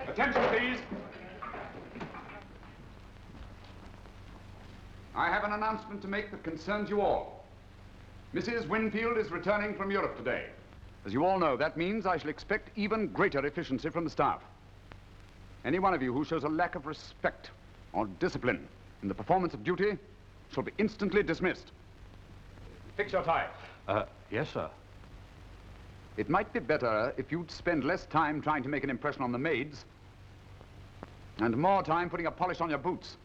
Attention, please. I have an announcement to make that concerns you all. Mrs. Winfield is returning from Europe today. As you all know, that means I shall expect even greater efficiency from the staff. Any one of you who shows a lack of respect or discipline in the performance of duty shall be instantly dismissed. Fix your tie. Yes, sir. It might be better if you'd spend less time trying to make an impression on the maids and more time putting a polish on your boots.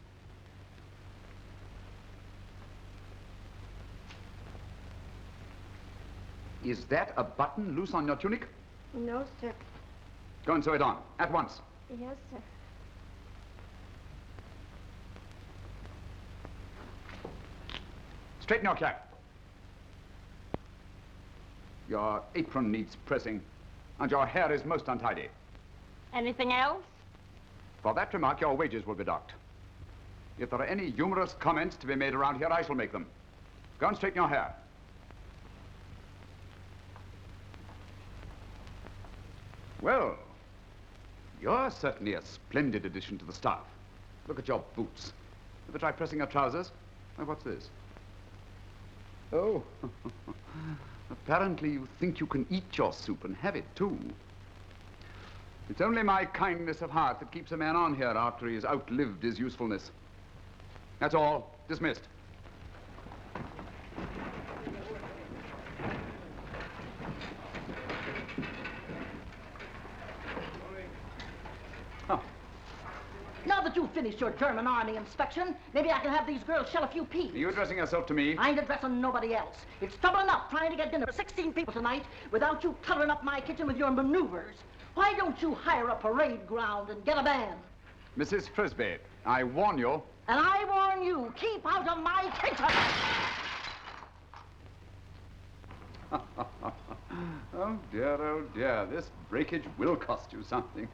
Is that a button loose on your tunic? No, sir. Go and sew it on, at once. Yes, sir. Straighten your cap. Your apron needs pressing, and your hair is most untidy. Anything else? For that remark, your wages will be docked. If there are any humorous comments to be made around here, I shall make them. Go and straighten your hair. Well, you're certainly a splendid addition to the staff. Look at your boots. Ever try pressing your trousers? Oh, what's this? Oh, apparently you think you can eat your soup and have it, too. It's only my kindness of heart that keeps a man on here after he's outlived his usefulness. That's all. Dismissed. Now that you've finished your German army inspection, maybe I can have these girls shell a few peas. Are you addressing yourself to me? I ain't addressing nobody else. It's trouble enough trying to get dinner for 16 people tonight without you cluttering up my kitchen with your maneuvers. Why don't you hire a parade ground and get a band? Mrs. Frisbee, I warn you. And I warn you, keep out of my kitchen! Oh dear, this breakage will cost you something.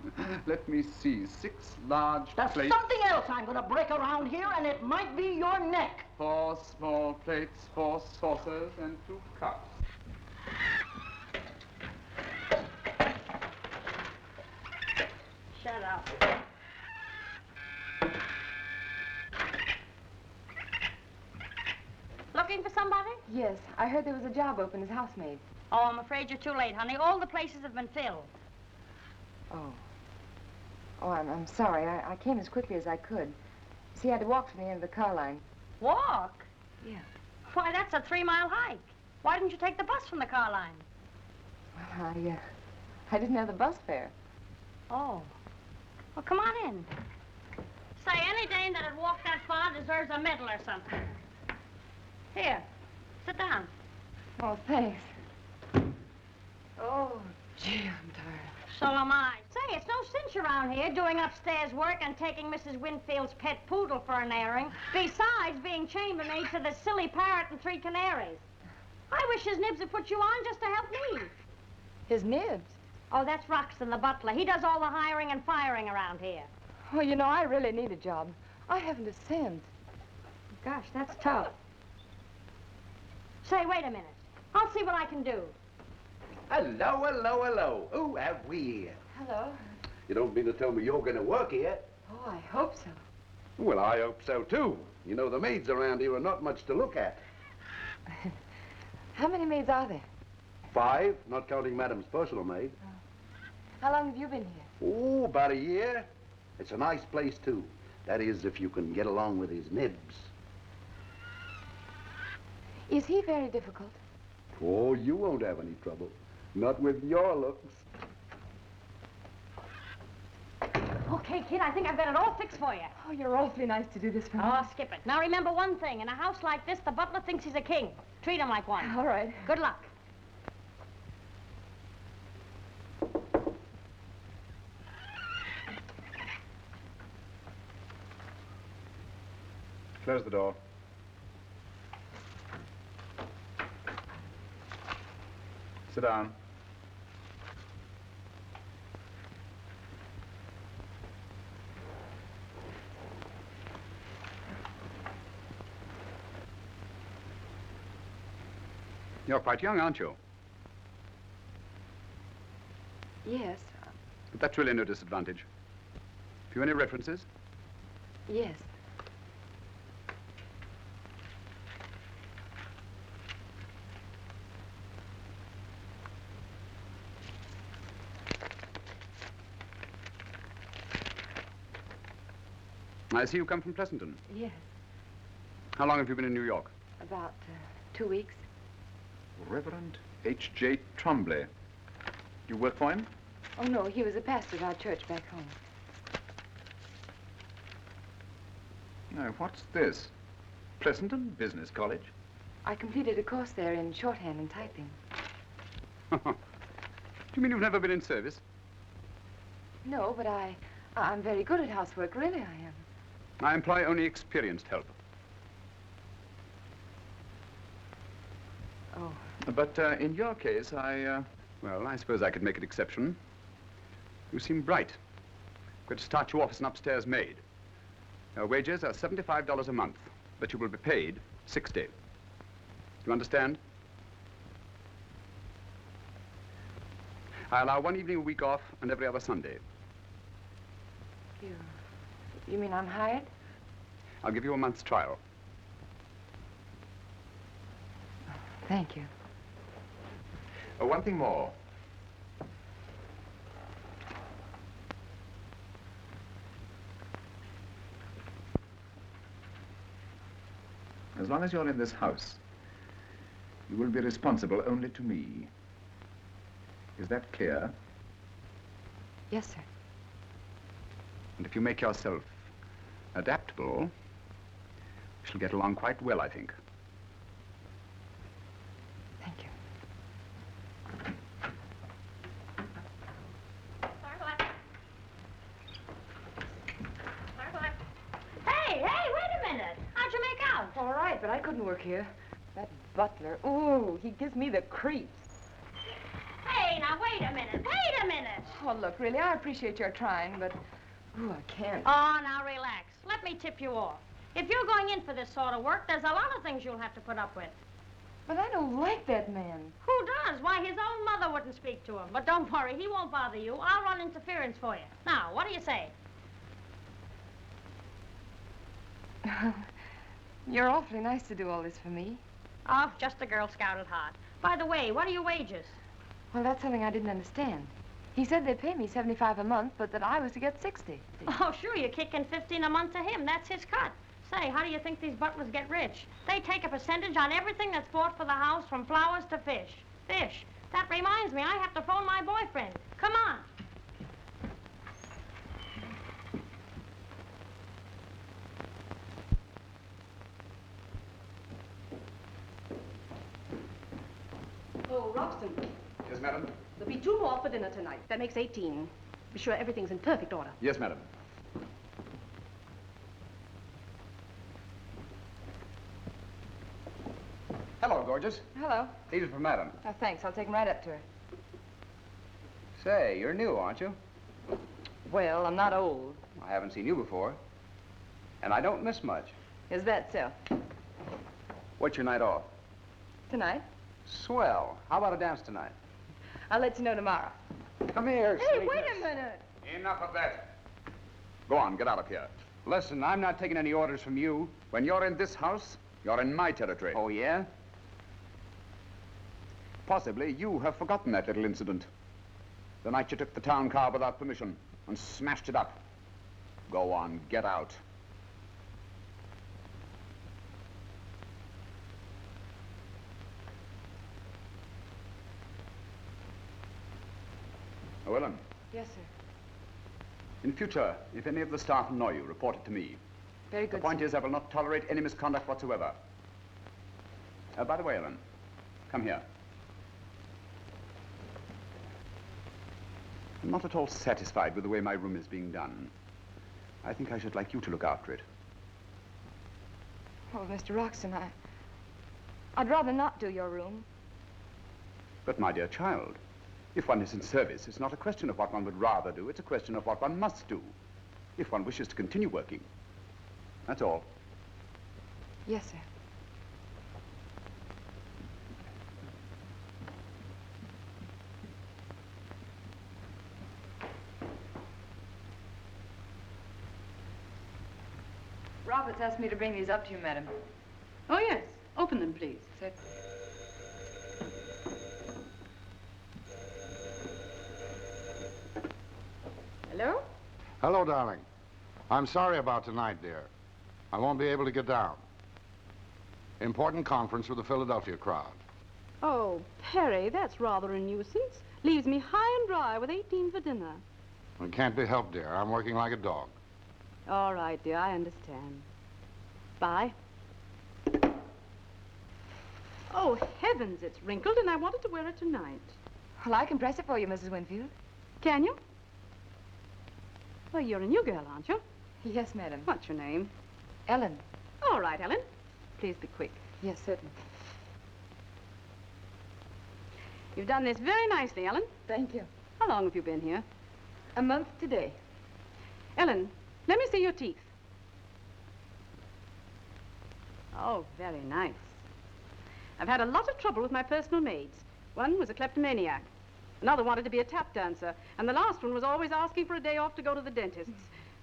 Let me see, 6 large There's plates. something else I'm gonna break around here, and it might be your neck. 4 small plates, 4 saucers, and 2 cups. Shut up. Looking for somebody? Yes, I heard there was a job open as housemaid. Oh, I'm afraid you're too late, honey. All the places have been filled. Oh. Oh, I'm sorry. I came as quickly as I could. See, I had to walk from the end of the car line. Walk? Yeah. Why, that's a 3-mile hike. Why didn't you take the bus from the car line? Well, I didn't have the bus fare. Oh. Well, come on in. Say, any dame that had walked that far deserves a medal or something. Here, sit down. Oh, thanks. Oh, gee, I'm tired. So am I. Say, it's no cinch around here doing upstairs work and taking Mrs. Winfield's pet poodle for an airing, besides being chambermaid to the silly parrot and 3 canaries. I wish his nibs had put you on just to help me. His nibs? Oh, that's Wroxton, the butler. He does all the hiring and firing around here. Oh, you know, I really need a job. I haven't a cent. Gosh, that's tough. Say, wait a minute. I'll see what I can do. Hello. Who have we here? Hello. You don't mean to tell me you're going to work here? Oh, I hope so. Well, I hope so, too. You know, the maids around here are not much to look at. How many maids are there? 5, not counting Madam's personal maid. How long have you been here? Oh, about a year. It's a nice place, too. That is, if you can get along with his nibs. Is he very difficult? Oh, you won't have any trouble. Not with your looks. Okay, kid, I think I've got it all fixed for you. Oh, you're awfully nice to do this for me. Oh, skip it. Now, remember one thing. In a house like this, the butler thinks he's a king. Treat him like one. All right. Good luck. Close the door. Sit down. You're quite young, aren't you? Yes. But that's really no disadvantage. Have you any references? Yes. I see you come from Pleasanton. Yes. How long have you been in New York? About 2 weeks. Reverend H.J. Trombley. You work for him? Oh, no, he was a pastor at our church back home. No, what's this? Pleasanton Business College? I completed a course there in shorthand and typing. Do you mean you've never been in service? No, but I'm very good at housework, really I am. I employ only experienced help. Oh. But in your case, well, I suppose I could make an exception. You seem bright. I'm going to start you off as an upstairs maid. Your wages are $75 a month, but you will be paid $60. You understand? I allow one evening a week off and every other Sunday. You mean I'm hired? I'll give you a month's trial. Thank you. One thing more. As long as you're in this house, you will be responsible only to me. Is that clear? Yes, sir. And if you make yourself adaptable, we shall get along quite well, I think. Thank you. Hey, wait a minute. How'd you make out? All right, but I couldn't work here. That Butler, ooh, he gives me the creeps. Hey, now wait a minute. Oh, look, really, I appreciate your trying, but, ooh, I can't. Oh, now relax. Let me tip you off. If you're going in for this sort of work, there's a lot of things you'll have to put up with. But I don't like that man. Who does? Why, his own mother wouldn't speak to him. But don't worry, he won't bother you. I'll run interference for you. Now, what do you say? You're awfully nice to do all this for me. Oh, just a Girl Scout at heart. By the way, what are your wages? Well, that's something I didn't understand. He said they'd pay me $75 a month, but that I was to get $60. Oh, sure, you're kicking $15 a month to him. That's his cut. Say, how do you think these butlers get rich? They take a percentage on everything that's bought for the house, from flowers to fish. Fish. That reminds me, I have to phone my boyfriend. Come on. Oh, Wroxton, Yes, madam? there'll be 2 more for dinner tonight. That makes 18. Be sure everything's in perfect order. Yes, madam. Hello, gorgeous. Hello. These are for madam. Oh, thanks. I'll take them right up to her. Say, you're new, aren't you? Well, I'm not old. I haven't seen you before. And I don't miss much. Is that so? What's your night off? Tonight? Swell. How about a dance tonight? I'll let you know tomorrow. Come here, Hey, sweetness. wait a minute. Enough of that. Go on, get out of here. Listen, I'm not taking any orders from you. When you're in this house, you're in my territory. Oh, yeah? Possibly you have forgotten that little incident. The night you took the town car without permission and smashed it up. Go on, get out. Oh, Ellen. Yes, sir. In future, if any of the staff annoy you, report it to me. Very good, The point sir. is, I will not tolerate any misconduct whatsoever. By the way, Ellen, come here. I'm not at all satisfied with the way my room is being done. I think I should like you to look after it. Oh, Mr. Wroxton, I'd rather not do your room. But, my dear child, if one is in service, it's not a question of what one would rather do, it's a question of what one must do, if one wishes to continue working. That's all. Yes, sir. Roberts asked me to bring these up to you, madam. Oh, yes. Open them, please. Sir. Hello? Hello, darling. I'm sorry about tonight, dear. I won't be able to get down. Important conference with the Philadelphia crowd. Oh, Perry, that's rather a nuisance. Leaves me high and dry with 18 for dinner. It can't be helped, dear. I'm working like a dog. All right, dear, I understand. Bye. Oh, heavens, it's wrinkled, and I wanted to wear it tonight. Well, I can press it for you, Mrs. Winfield. Can you? Well, you're a new girl, aren't you? Yes, madam. What's your name? Ellen. All right, Ellen. Please be quick. Yes, certainly. You've done this very nicely, Ellen. Thank you. How long have you been here? A month today. Ellen, let me see your teeth. Oh, very nice. I've had a lot of trouble with my personal maids. One was a kleptomaniac. Another wanted to be a tap dancer. And the last one was always asking for a day off to go to the dentist's.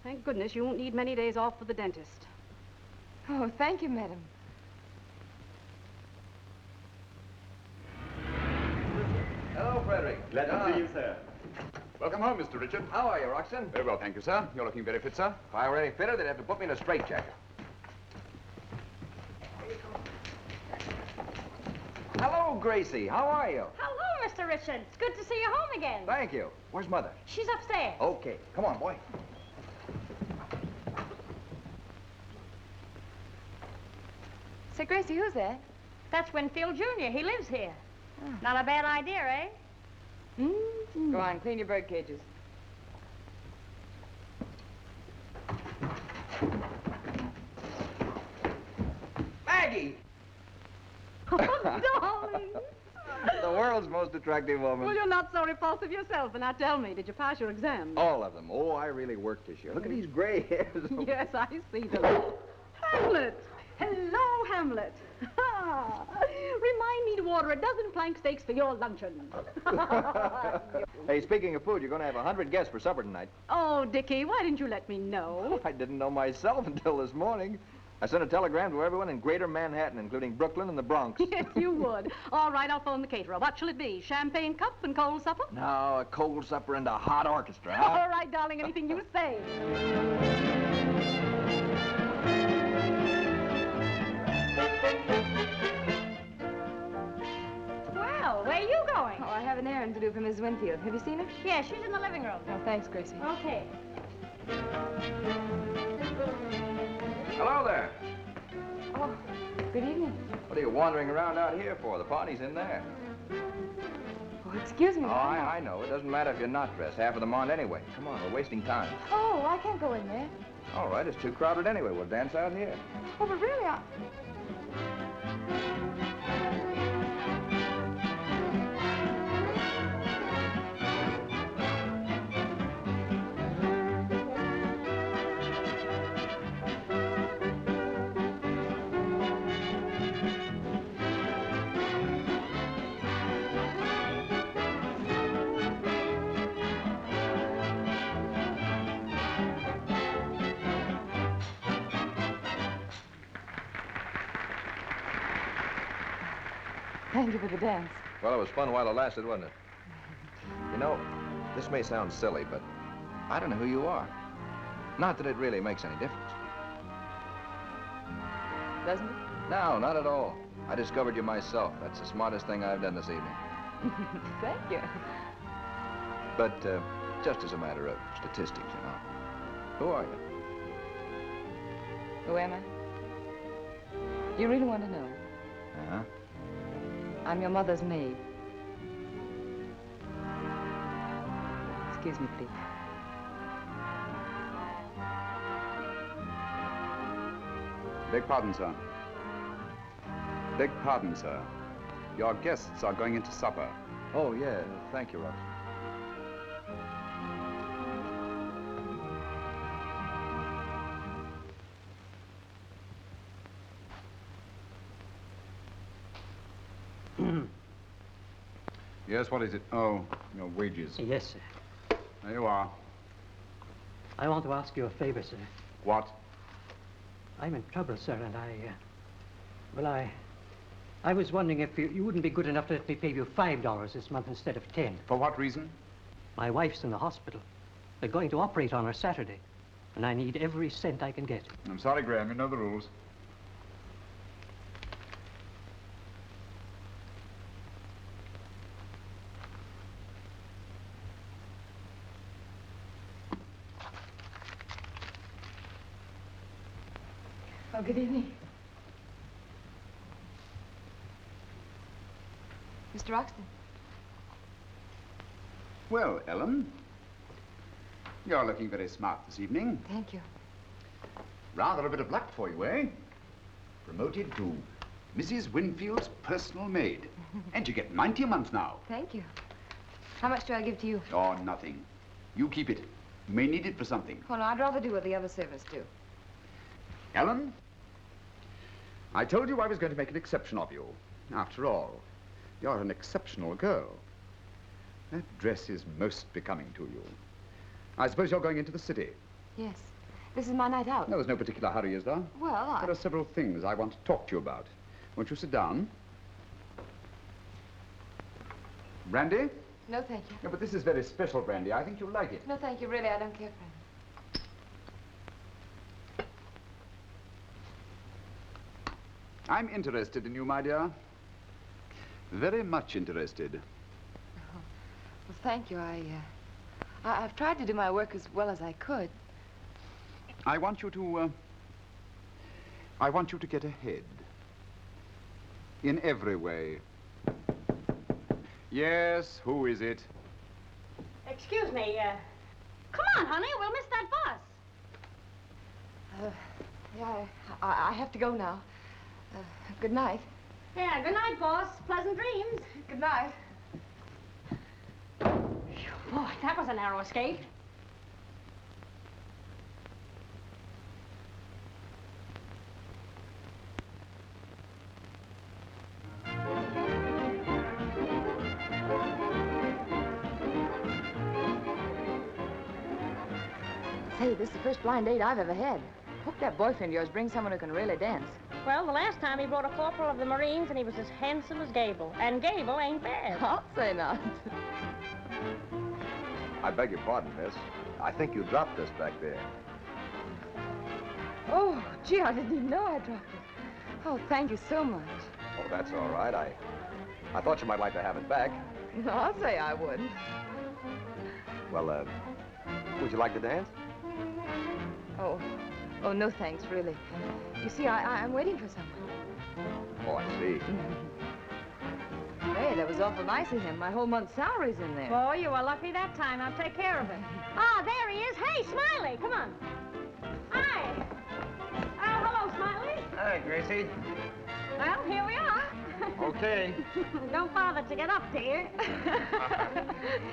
Thank goodness you won't need many days off for the dentist. Oh, thank you, madam. Hello, Frederick. Glad to see you, sir. Welcome home, Mr. Richard. How are you, Wroxton? Very well, thank you, sir. You're looking very fit, sir. If I were any fitter, they'd have to put me in a straitjacket. Hello, Gracie. How are you? Hello, Mr. Richard. It's good to see you home again. Thank you. Where's Mother? She's upstairs. Okay. Come on, boy. Say, Gracie, who's that? That's Winfield Jr. He lives here. Not a bad idea, eh? Go on, clean your bird cages. Maggie! Oh, darling. The world's most attractive woman. Well, you're not so repulsive yourself. And now tell me, did you pass your exam? All of them. Oh, I really worked this year. Look at these gray hairs. Yes, I see them. Hamlet! Hello, Hamlet. Remind me to order a dozen plank steaks for your luncheon. Hey, speaking of food, you're going to have 100 guests for supper tonight. Oh, Dickie, why didn't you let me know? I didn't know myself until this morning. I sent a telegram to everyone in Greater Manhattan, including Brooklyn and the Bronx. Yes, you would. All right, I'll phone the caterer. What shall it be? Champagne cup and cold supper? No, a cold supper and a hot orchestra, huh? All right, darling, anything you say. Well, where are you going? Oh, I have an errand to do for Mrs. Winfield. Have you seen her? Yeah, she's in the living room. Oh, thanks, Gracie. Okay. Hello there. Oh, good evening. What are you wandering around out here for? The party's in there. Oh, excuse me. Oh, I know. It doesn't matter if you're not dressed. Half of them aren't anyway. Come on, we're wasting time. Oh, I can't go in there. All right, it's too crowded anyway. We'll dance out here. Oh, but really, Thank you for the dance. Well, it was fun while it lasted, wasn't it? You know, this may sound silly, but I don't know who you are. Not that it really makes any difference. Doesn't it? No, not at all. I discovered you myself. That's the smartest thing I've done this evening. Thank you. But just as a matter of statistics, you know. Who are you? Who am I? You really want to know? Uh-huh. I'm your mother's maid. Excuse me, please. Beg pardon, sir. Beg pardon, sir. Your guests are going into supper. Oh, yeah. Thank you, Ruth. Yes, what is it? Oh, your wages. Yes, sir. There you are. I want to ask you a favor, sir. What? I'm in trouble, sir, and I was wondering if you wouldn't be good enough to let me pay you $5 this month instead of 10. For what reason? My wife's in the hospital. They're going to operate on her Saturday, and I need every cent I can get. I'm sorry, Graham. You know the rules. Oh, good evening. Mr. Wroxton. Well, Ellen, you're looking very smart this evening. Thank you. Rather a bit of luck for you, eh? Promoted to Mrs. Winfield's personal maid. And you get 90 a month now. Thank you. How much do I give to you? Oh, nothing. You keep it. You may need it for something. Oh, no, I'd rather do what the other servants do. Ellen, I told you I was going to make an exception of you. After all, you're an exceptional girl. That dress is most becoming to you. I suppose you're going into the city. Yes. This is my night out. No, there's no particular hurry, is there? Well, There are several things I want to talk to you about. Won't you sit down? Brandy? No, thank you. No, but this is very special brandy. I think you'll like it. No, thank you. Really, I don't care for it. I'm interested in you, my dear. Very much interested. Well, thank you. I've tried to do my work as well as I could. I want you to get ahead. In every way. Yes, who is it? Excuse me, come on, honey, we'll miss that bus. Yeah, I have to go now. Good night. Yeah, good night, boss. Pleasant dreams. Good night. Boy, that was a narrow escape. Say, this is the first blind date I've ever had. Hope that boyfriend of yours brings someone who can really dance. Well, the last time he brought a corporal of the Marines, and he was as handsome as Gable. And Gable ain't bad. I'll say not. I beg your pardon, miss. I think you dropped this back there. Oh, gee, I didn't even know I dropped it. Oh, thank you so much. Oh, that's all right. I thought you might like to have it back. No, I'll say I would. Well, would you like to dance? Oh, no thanks, really. You see, I'm waiting for someone. Oh, I see. Hey, that was awful nice of him. My whole month's salary's in there. Boy, you were lucky that time. I'll take care of it. Ah, there he is. Hey, Smiley, come on. Hi. Hello, Smiley. Hi, Gracie. Well, here we are. Okay. Don't bother to get up, dear.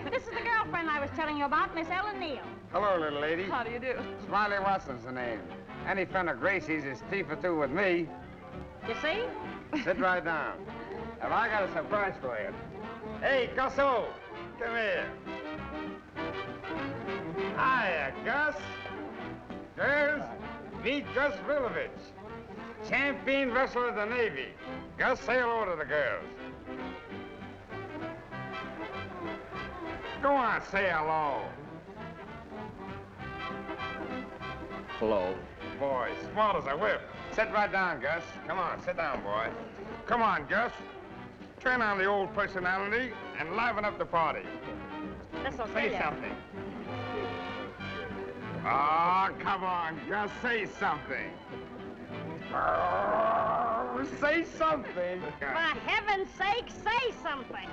This is the girlfriend I was telling you about, Miss Ellen Neal. Hello, little lady. How do you do? Smiley Watson's the name. Any friend of Gracie's is teeth for two with me. You see? Sit right down. Have I got a surprise for you? Hey, Gusso, come here. Hiya, Gus. Girls, meet Gus Rilovich, champion wrestler of the Navy. Gus, say hello to the girls. Go on, say hello. Hello. Boy, small as a whip. Sit right down, Gus. Come on, sit down, boy. Come on, Gus. Turn on the old personality and liven up the party. This'll Say something. Oh, come on, Gus. Say something. Oh, say something. For heaven's sake, say something.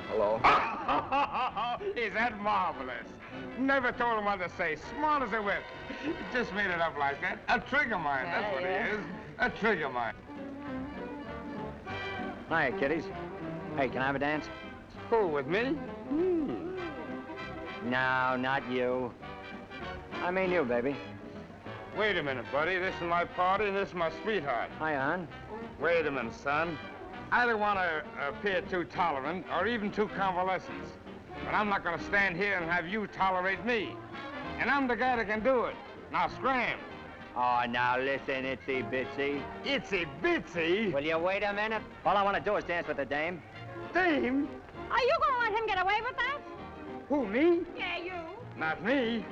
Hello. Is that marvelous? Never told him what to say. Small as a whip. He just made it up like that. A trigger mind, that's what he is. A trigger mind. Hi, kiddies. Hey, can I have a dance? Who, with me? No, not you. I mean you, baby. Wait a minute, buddy. This is my party, and this is my sweetheart. Hi, hon. Wait a minute, son. I don't want to appear too tolerant or even too convalescent. But I'm not going to stand here and have you tolerate me. And I'm the guy that can do it. Now scram. Oh, now listen, Itsy Bitsy. Itsy Bitsy? Will you wait a minute? All I want to do is dance with the dame. Dame? Are you going to let him get away with that? Who, me? Yeah, you. Not me.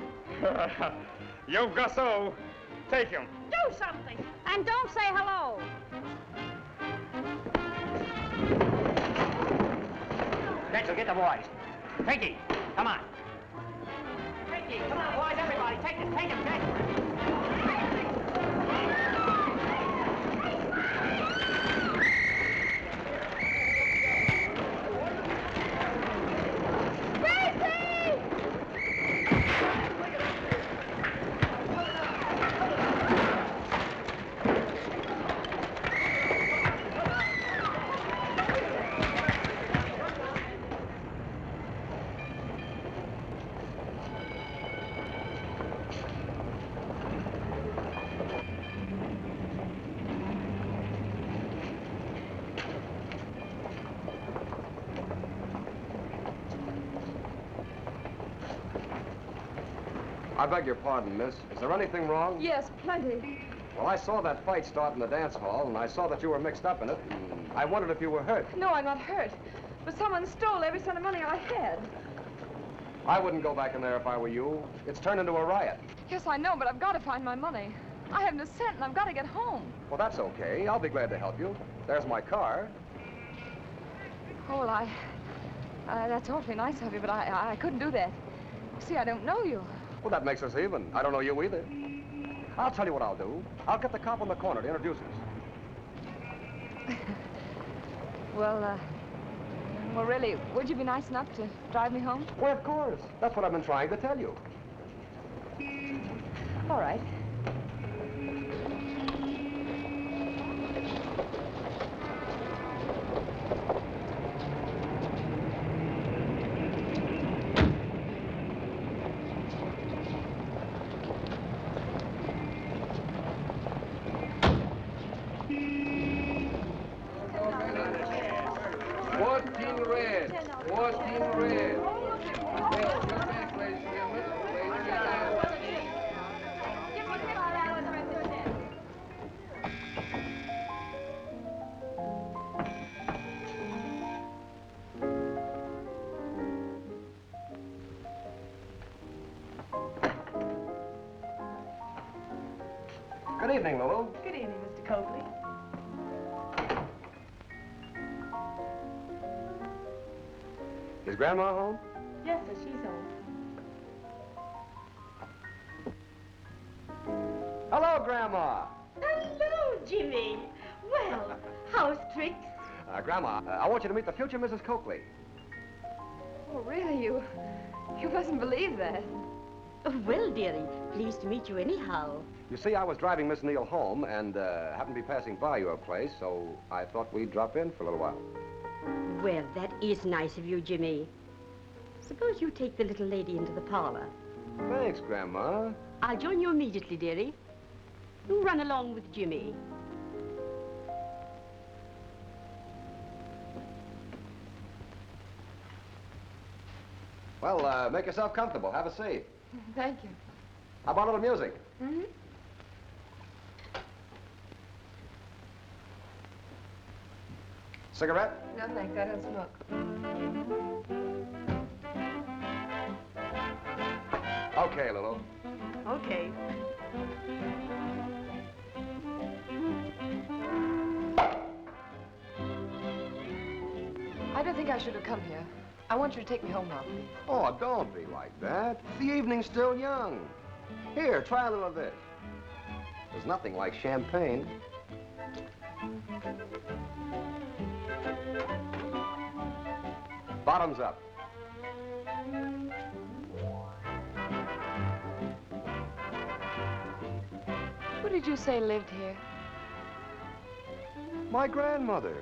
Yo, Gusso. Take him. Do something. And don't say hello. Rachel, get the boys. Pinky, come on. Pinky, come on, boys, everybody. Take him, take him, take him. I beg your pardon, miss. Is there anything wrong? Yes, plenty. Well, I saw that fight start in the dance hall, and I saw that you were mixed up in it. And I wondered if you were hurt. No, I'm not hurt. But someone stole every cent of money I had. I wouldn't go back in there if I were you. It's turned into a riot. Yes, I know, but I've got to find my money. I haven't a cent, and I've got to get home. Well, that's okay. I'll be glad to help you. There's my car. Oh, well, that's awfully nice of you, but I couldn't do that. See, I don't know you. Well, that makes us even. I don't know you either. I'll tell you what I'll do. I'll get the cop on the corner to introduce us. Well, really, would you be nice enough to drive me home? Why, of course. That's what I've been trying to tell you. All right. Good evening, Lulu. Good evening, Mr. Coakley. Is Grandma home? Yes, sir, she's home. Hello, Grandma. Hello, Jimmy. Well, how's tricks? Grandma, I want you to meet the future Mrs. Coakley. Oh, really? You mustn't believe that. Well, dearie, pleased to meet you anyhow. You see, I was driving Miss Neal home and happened to be passing by your place, so I thought we'd drop in for a little while. Well, that is nice of you, Jimmy. Suppose you take the little lady into the parlor. Thanks, Grandma. I'll join you immediately, dearie. You run along with Jimmy. Well, make yourself comfortable. Have a seat. Thank you. How about a little music? Mm-hmm. Cigarette? No, thanks. I don't smoke. Okay, Lulu. Okay. I don't think I should have come here. I want you to take me home now, please. Oh, don't be like that. The evening's still young. Here, try a little of this. There's nothing like champagne. Bottoms up. Who did you say lived here? My grandmother.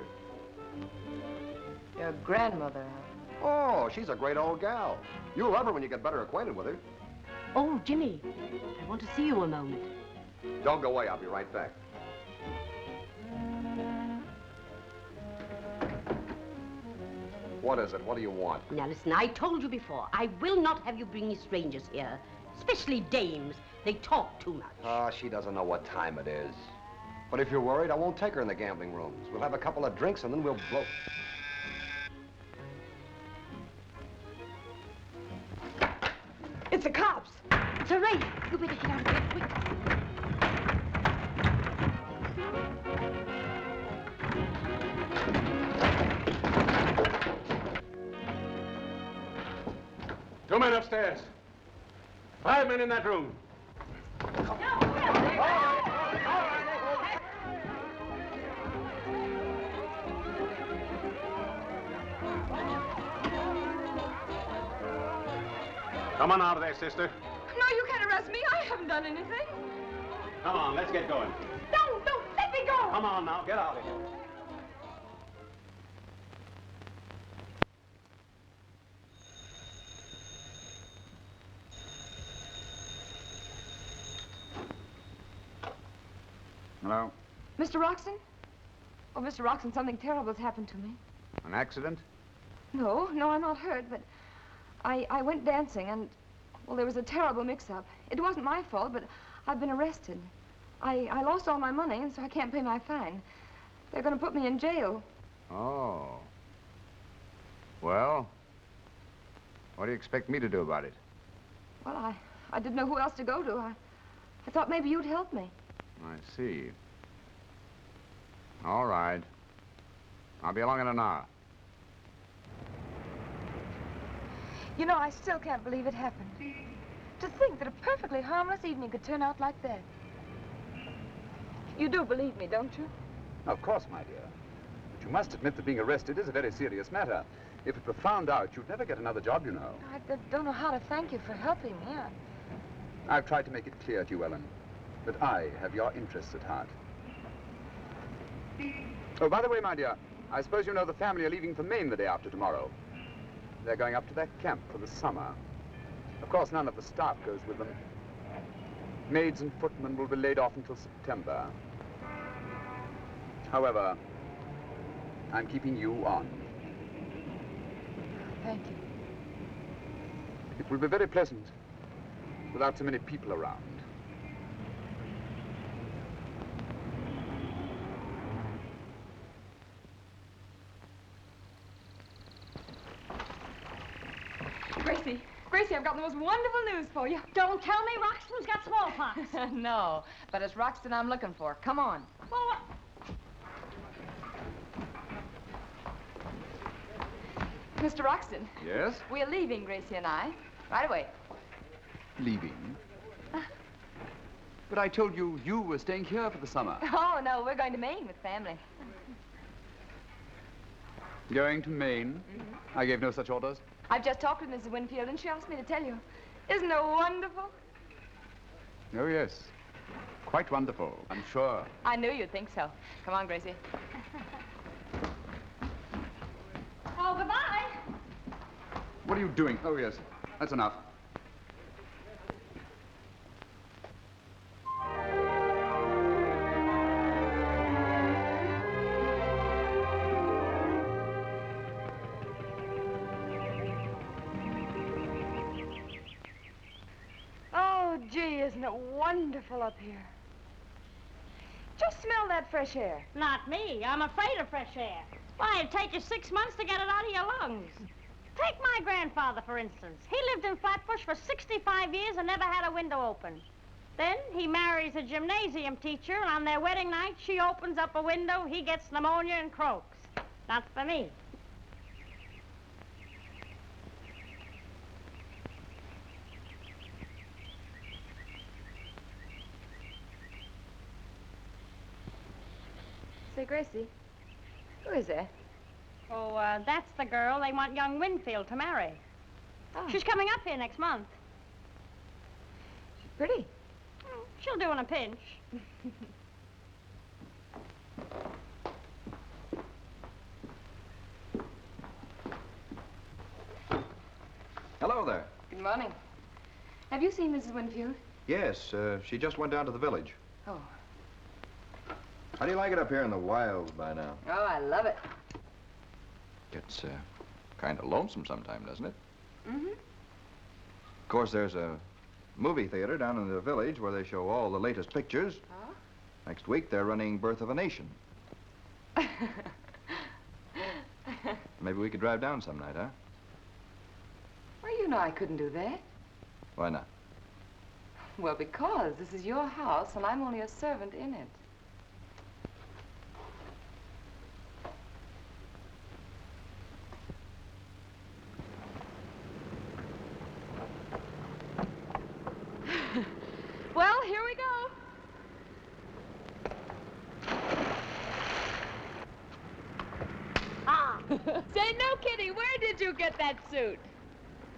Your grandmother, huh? Oh, she's a great old gal. You'll love her when you get better acquainted with her. Oh, Jimmy, I want to see you a moment. Don't go away. I'll be right back. What is it? What do you want? Now, listen, I told you before, I will not have you bringing strangers here. Especially dames. They talk too much. Oh, she doesn't know what time it is. But if you're worried, I won't take her in the gambling rooms. We'll have a couple of drinks and then we'll blow. It's the cops. It's a raid. You better get out of here quick. Two men upstairs. 5 men in that room. Come on out of there, sister. No, you can't arrest me. I haven't done anything. Come on, let's get going. Don't, let me go. Come on now, get out of here. Hello? Mr. Wroxton? Oh, Mr. Wroxton, something terrible has happened to me. An accident? No, I'm not hurt, but I went dancing and, well, there was a terrible mix-up. It wasn't my fault, but I've been arrested. I lost all my money, and so I can't pay my fine. They're going to put me in jail. Oh. Well, what do you expect me to do about it? Well, I didn't know who else to go to. I thought maybe you'd help me. I see. All right. I'll be along in an hour. You know, I still can't believe it happened. To think that a perfectly harmless evening could turn out like that. You do believe me, don't you? Of course, my dear. But you must admit that being arrested is a very serious matter. If it were found out, you'd never get another job, you know. I don't know how to thank you for helping me. I've tried to make it clear to you, Ellen, that I have your interests at heart. Oh, by the way, my dear, I suppose you know the family are leaving for Maine the day after tomorrow. They're going up to their camp for the summer. Of course, none of the staff goes with them. Maids and footmen will be laid off until September. However, I'm keeping you on. Thank you. It will be very pleasant without so many people around. Gracie, I've got the most wonderful news for you. Don't tell me Wroxton's got smallpox. No, but it's Wroxton I'm looking for. Come on. Well, what? Mr. Wroxton. Yes? We're leaving, Gracie and I. Right away. Leaving? But I told you you were staying here for the summer. Oh, no, we're going to Maine with family. Going to Maine? I gave no such orders. I've just talked with Mrs. Winfield, and she asked me to tell you. Isn't it wonderful? Oh, yes. Quite wonderful, I'm sure. I knew you'd think so. Come on, Gracie. Oh, goodbye. What are you doing? Oh, yes. That's enough. Gee, isn't it wonderful up here? Just smell that fresh air. Not me. I'm afraid of fresh air. Why, it'd take you 6 months to get it out of your lungs. Take my grandfather, for instance. He lived in Flatbush for 65 years and never had a window open. Then he marries a gymnasium teacher, and on their wedding night, she opens up a window, he gets pneumonia and croaks. Not for me. Say, Gracie, who is that? Oh, that's the girl they want young Winfield to marry. Oh. She's coming up here next month. She's pretty. She'll do in a pinch. Hello there. Good morning. Have you seen Mrs. Winfield? Yes, she just went down to the village. Oh. How do you like it up here in the wilds by now? Oh, I love it. It's kind of lonesome sometime, doesn't it? Mm-hmm. Of course, there's a movie theater down in the village where they show all the latest pictures. Oh? Next week, they're running Birth of a Nation. Maybe we could drive down some night, huh? Well, you know I couldn't do that. Why not? Well, because this is your house and I'm only a servant in it. Well, here we go. Ah. Say, no kidding, where did you get that suit?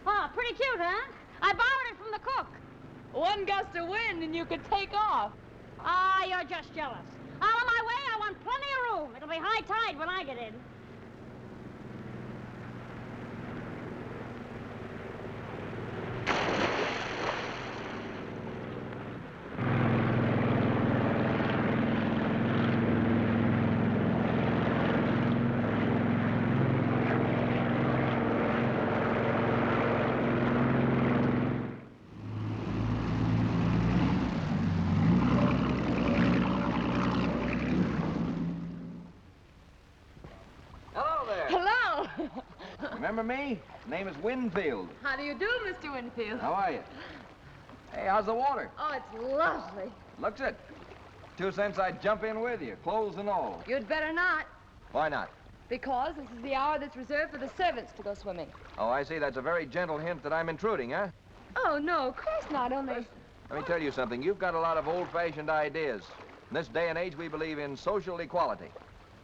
Oh, pretty cute, huh? I borrowed it from the cook. One gust of wind and you could take off. Ah, you're just jealous. Out of my way, I want plenty of room. It'll be high tide when I get in. Remember me? Name is Winfield. How do you do, Mr. Winfield? How are you? Hey, how's the water? Oh, it's lovely. Looks it. 2 cents I'd jump in with you, clothes and all. You'd better not, Why not? because this is the hour that's reserved for the servants to go swimming. Oh, I see. That's a very gentle hint that I'm intruding, huh? Oh, no, of course not, only... Let me tell you something. You've got a lot of old-fashioned ideas. In this day and age, we believe in social equality.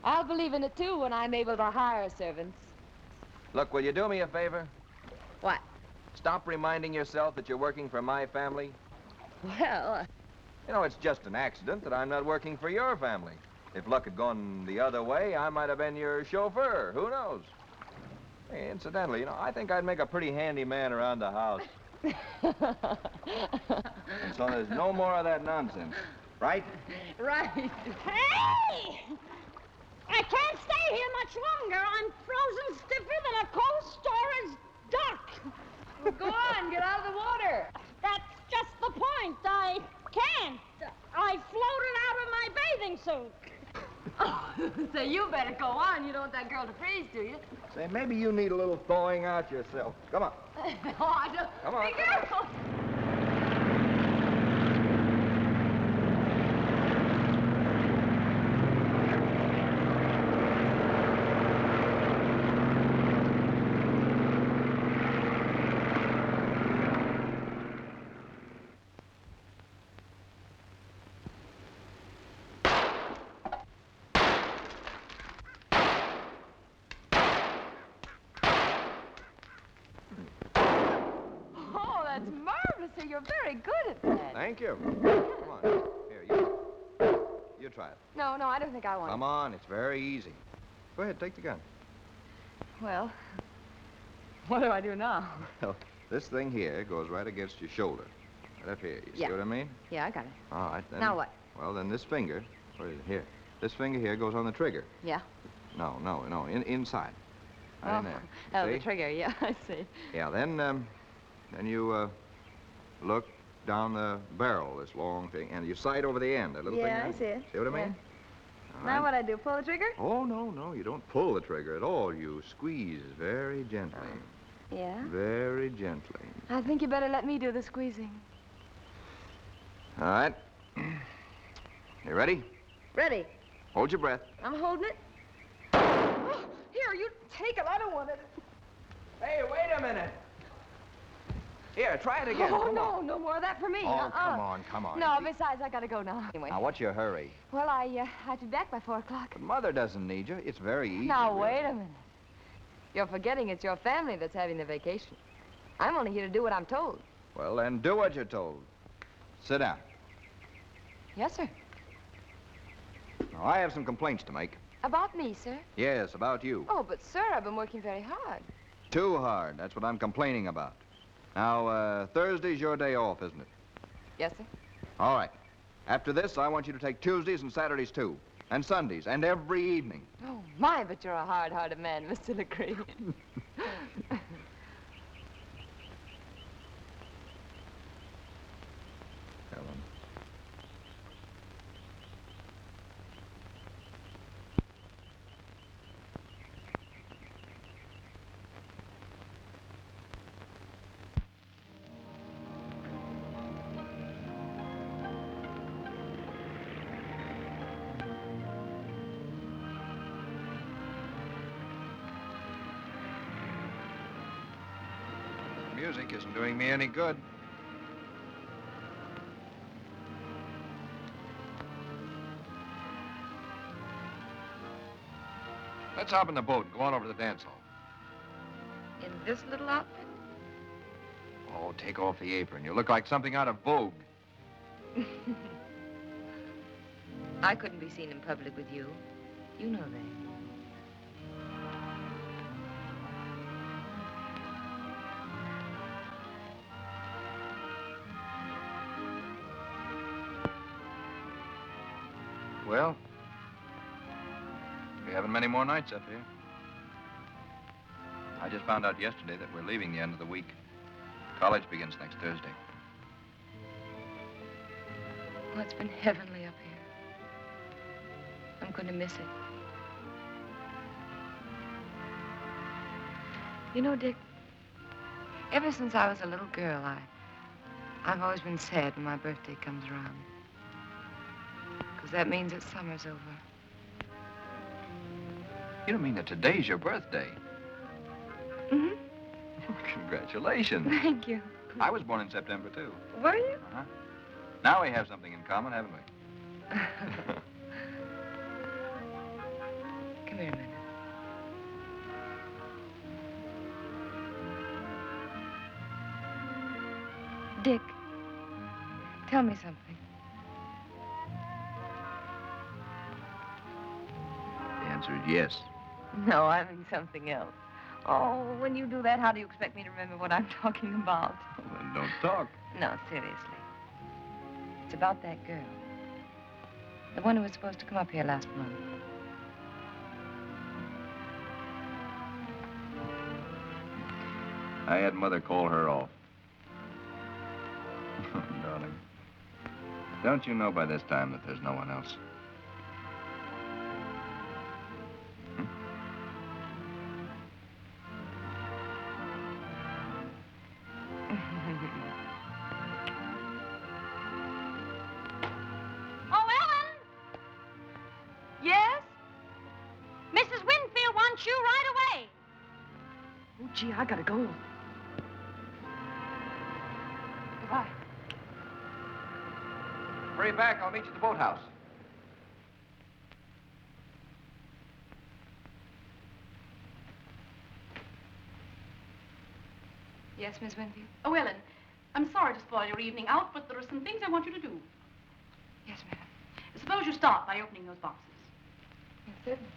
I'll believe in it, too, when I'm able to hire servants. Look, will you do me a favor? What? Stop reminding yourself that you're working for my family. Well, You know, it's just an accident that I'm not working for your family. If luck had gone the other way, I might have been your chauffeur. Who knows? Hey, incidentally, you know, I think I'd make a pretty handy man around the house. And so there's no more of that nonsense, right? Right. Hey! I can't stay here much longer. I'm frozen stiffer than a cold storage duck. Well, go on, get out of the water. That's just the point. I can't. I floated out of my bathing suit. Oh, say, you better go on. You don't want that girl to freeze, do you? Say, maybe you need a little thawing out yourself. Come on. Oh, I don't. Come on. Be careful. You're very good at that. Thank you. Come on. Here, you try it. No, I don't think I want Come on, it's very easy. Go ahead, take the gun. Well, what do I do now? Well, this thing here goes right against your shoulder. Right up here. You see what I mean? Yeah, I got it. All right, then. Now what? Well, then this finger, where is it? Here. This finger here goes on the trigger. Yeah. No, inside. Right in there. Oh, See? the trigger, yeah, I see. Yeah, then you, look down the barrel, this long thing, and you sight over the end, that little thing. Yeah, I see it. See what I mean? All Now right. what I do, pull the trigger? Oh, no, you don't pull the trigger at all. You squeeze very gently. Yeah? Very gently. I think you better let me do the squeezing. All right. You ready? Ready. Hold your breath. I'm holding it. Oh, here, you take it. I don't want it. Hey, wait a minute. Here, try it again. Oh, Come on. no more of that for me. Oh, come on. No, besides, I gotta go now. Anyway. Now, what's your hurry? Well, I'd be back by 4 o'clock. But Mother doesn't need you. It's very easy. Now, really. wait a minute. You're forgetting it's your family that's having the vacation. I'm only here to do what I'm told. Well, then do what you're told. Sit down. Yes, sir. Now, I have some complaints to make. About me, sir? Yes, about you. Oh, but, sir, I've been working very hard. Too hard. That's what I'm complaining about. Now, Thursday's your day off, isn't it? Yes, sir. All right. After this, I want you to take Tuesdays and Saturdays, too. And Sundays, and every evening. Oh, my, but you're a hard-hearted man, Mr. Lecree. music isn't doing me any good. Let's hop in the boat and go on over to the dance hall. In this little outfit? Oh, take off the apron. You look like something out of Vogue. I couldn't be seen in public with you. You know that. Well, we haven't many more nights up here. I just found out yesterday that we're leaving the end of the week. College begins next Thursday. Oh, it's been heavenly up here. I'm going to miss it. You know, Dick, ever since I was a little girl, I've always been sad when my birthday comes around. Because that means that summer's over. You don't mean that today's your birthday? Mm-hmm. Congratulations. Thank you. I was born in September, too. Were you? Uh-huh. Now we have something in common, haven't we? Come here a minute. Dick, tell me something. The answer is yes. No, I mean something else. Oh, when you do that, how do you expect me to remember what I'm talking about? Well, then don't talk. No, seriously. It's about that girl. The one who was supposed to come up here last month. I had Mother call her off. Darling, don't you know by this time that there's no one else? Oh, Ellen! Yes? Mrs. Winfield wants you right away. Oh, gee, I gotta go. Goodbye. Hurry back. I'll meet you at the boathouse. Yes, Miss Winfield? Oh, Ellen, I'm sorry to spoil your evening out, but there are some things I want you to do. Yes, madam. Suppose you start by opening those boxes. Yes, certainly.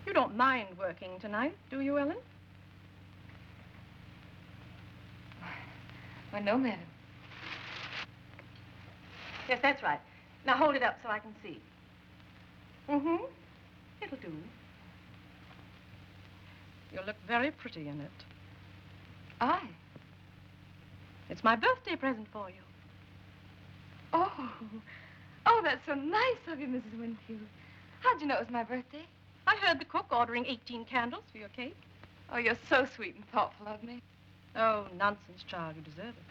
You don't mind working tonight, do you, Ellen? Why, no, madam. Yes, that's right. Now hold it up so I can see. Mm-hmm. It'll do. You'll look very pretty in it. I? It's my birthday present for you. Oh. Oh, that's so nice of you, Mrs. Winfield. How'd you know it was my birthday? I heard the cook ordering 18 candles for your cake. Oh, you're so sweet and thoughtful of me. Oh, nonsense, child. You deserve it.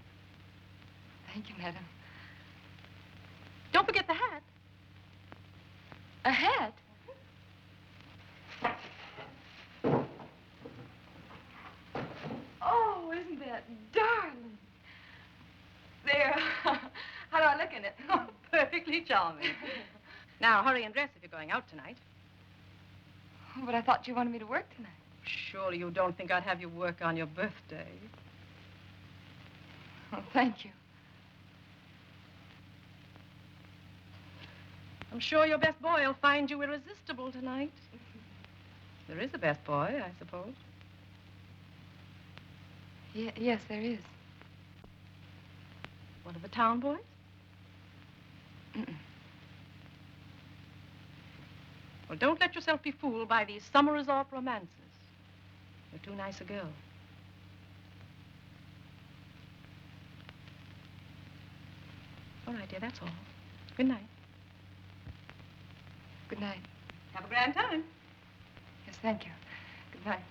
Thank you, madam. Don't forget the hat. A hat? Oh, isn't that darling? There. How do I look in it? Oh, perfectly charming. Now, hurry and dress if you're going out tonight. Oh, but I thought you wanted me to work tonight. Surely you don't think I'd have you work on your birthday. Oh, thank you. I'm sure your best boy will find you irresistible tonight. There is a best boy, I suppose. Yes, there is. One of the town boys? Mm-mm. Well, don't let yourself be fooled by these summer resort romances. You're too nice a girl. All right, dear, that's all. Good night. Good night. Have a grand time. Yes, thank you. Good night.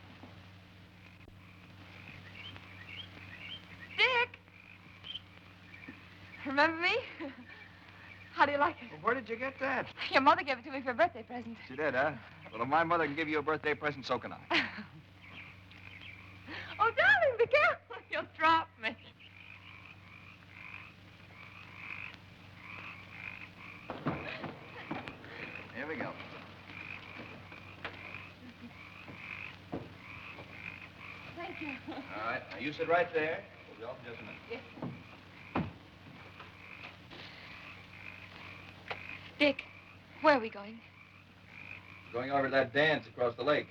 Dick! Remember me? How do you like it? Well, where did you get that? Your mother gave it to me for a birthday present. She did, huh? Well, if my mother can give you a birthday present, so can I. Oh, darling, be careful. You'll drop me. Here we go. Thank you. All right, now you sit right there. We'll be off in just a minute. Yes. Dick, where are we going? Going over to that dance across the lake.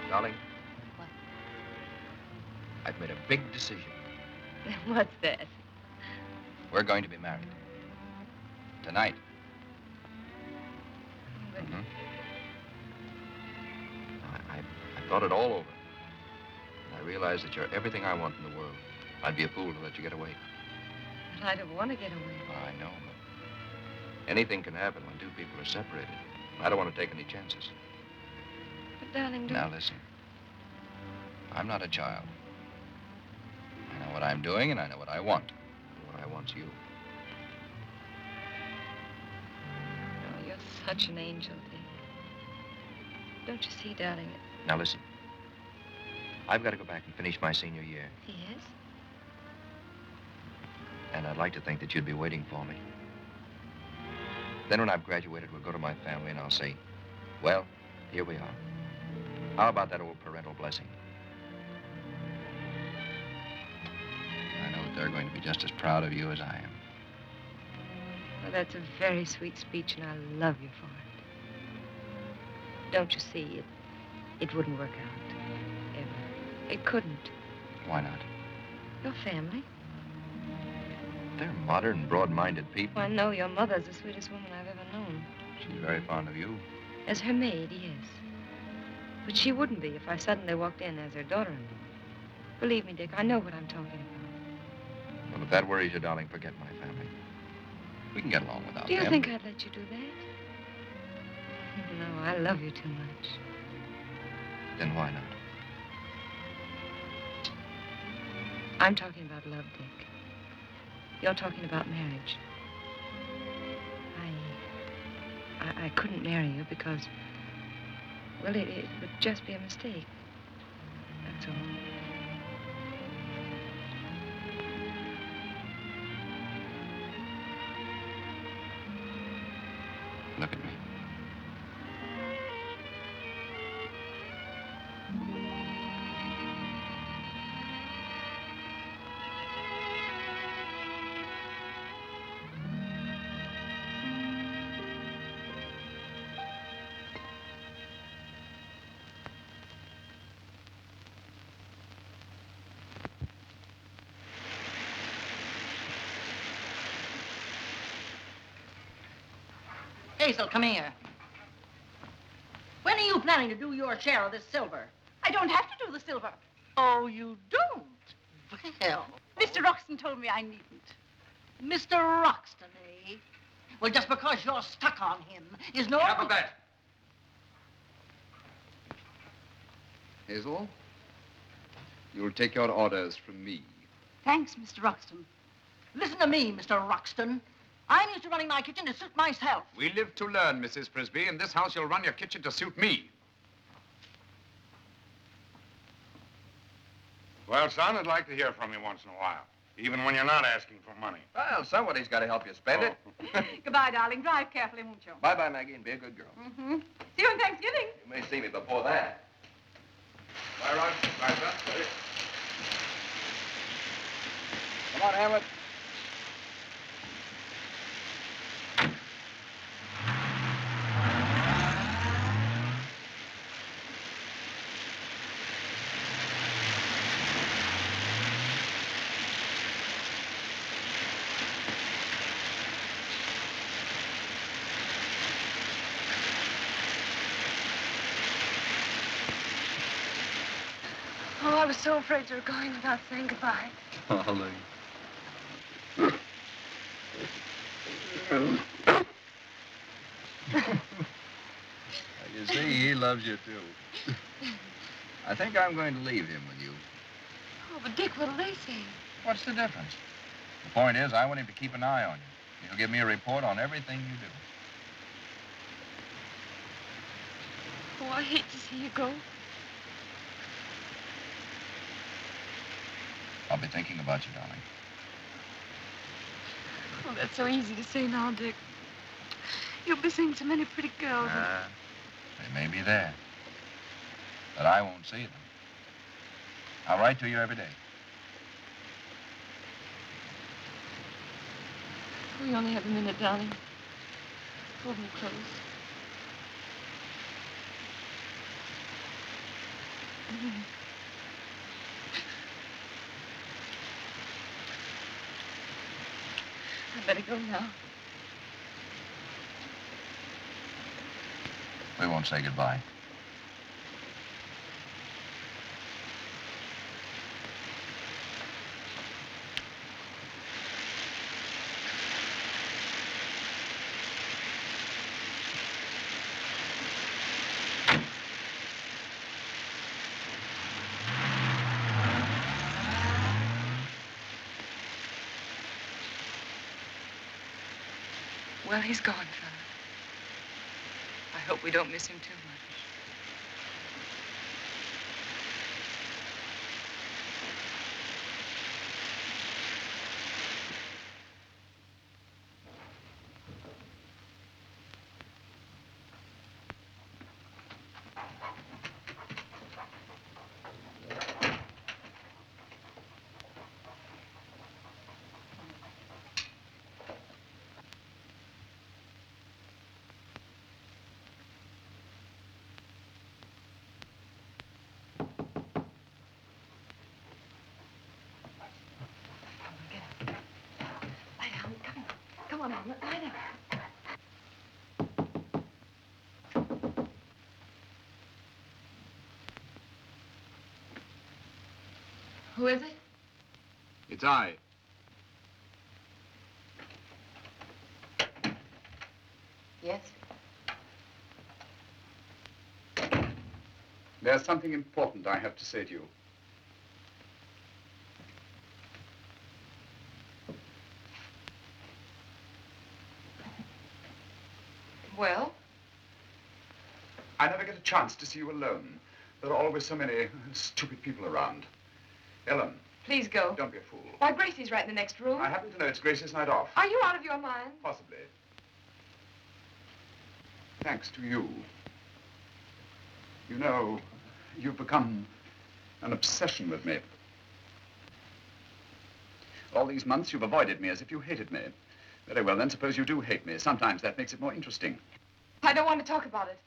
Darling. What? I've made a big decision. What's that? We're going to be married. Tonight. Mm-hmm. I thought it all over. And I realized that you're everything I want in the world. I'd be a fool to let you get away. But I don't want to get away. Oh, I know, but anything can happen when two people are separated. I don't want to take any chances. But, darling, don't... Now, listen. I'm not a child. I know what I'm doing, and I know what I want. And what I want's you. Oh, you're such an angel, Dick. Don't you see, darling? Now, listen. I've got to go back and finish my senior year. Yes? And I'd like to think that you'd be waiting for me. Then when I've graduated, we'll go to my family and I'll say, well, here we are. How about that old parental blessing? I know that they're going to be just as proud of you as I am. Well, that's a very sweet speech, and I love you for it. Don't you see, it wouldn't work out, ever. It couldn't. Why not? Your family. They're modern, broad-minded people. I know your mother's the sweetest woman I've ever known. She's very fond of you. As her maid, yes. But she wouldn't be if I suddenly walked in as her daughter-in-law. Believe me, Dick, I know what I'm talking about. Well, if that worries you, darling, forget my family. We can get along without Do you them. think I'd let you do that? No, I love you too much. Then why not? I'm talking about love, Dick. You're talking about marriage. I couldn't marry you because, well, it would just be a mistake. That's all. Look at me. Basil, come here. When are you planning to do your share of this silver? I don't have to do the silver. Oh, you don't? Well, Mr. Wroxton told me I needn't. Mr. Wroxton, eh? Well, just because you're stuck on him is no... Enough of that. Hazel, you'll take your orders from me. Thanks, Mr. Wroxton. Listen to me, Mr. Wroxton. I'm used to running my kitchen to suit myself. We live to learn, Mrs. Frisbee. In this house, you'll run your kitchen to suit me. Well, son, I'd like to hear from you once in a while, even when you're not asking for money. Well, somebody's got to help you spend it. Goodbye, darling. Drive carefully, won't you? Bye-bye, Maggie, and be a good girl. Mm-hmm. See you on Thanksgiving. You may see me before that. Bye, Rod. Bye, son. Ready? Come on, Hamlet. Oh, I was so afraid you were going without saying goodbye. Darling. You see, he loves you, too. I think I'm going to leave him with you. Oh, but Dick, what'll they say? What's the difference? The point is, I want him to keep an eye on you. He'll give me a report on everything you do. Oh, I hate to see you go. I'll be thinking about you, darling. Oh, that's so easy to say now, Dick. You'll be seeing so many pretty girls. They may be there, but I won't see them. I'll write to you every day. We only have a minute, darling. Hold me close. I better go now. We won't say goodbye. Well, he's gone, fella. I hope we don't miss him too much. Come on, Alma, lie down. Who is it? It's I. Yes? There's something important I have to say to you. Well? I never get a chance to see you alone. There are always so many stupid people around. Ellen. Please go. Don't be a fool. Why, Gracie's right in the next room. I happen to know it's Gracie's night off. Are you out of your mind? Possibly. Thanks to you. You know, you've become an obsession with me. All these months you've avoided me as if you hated me. Very well, then suppose you do hate me. Sometimes that makes it more interesting. I don't want to talk about it.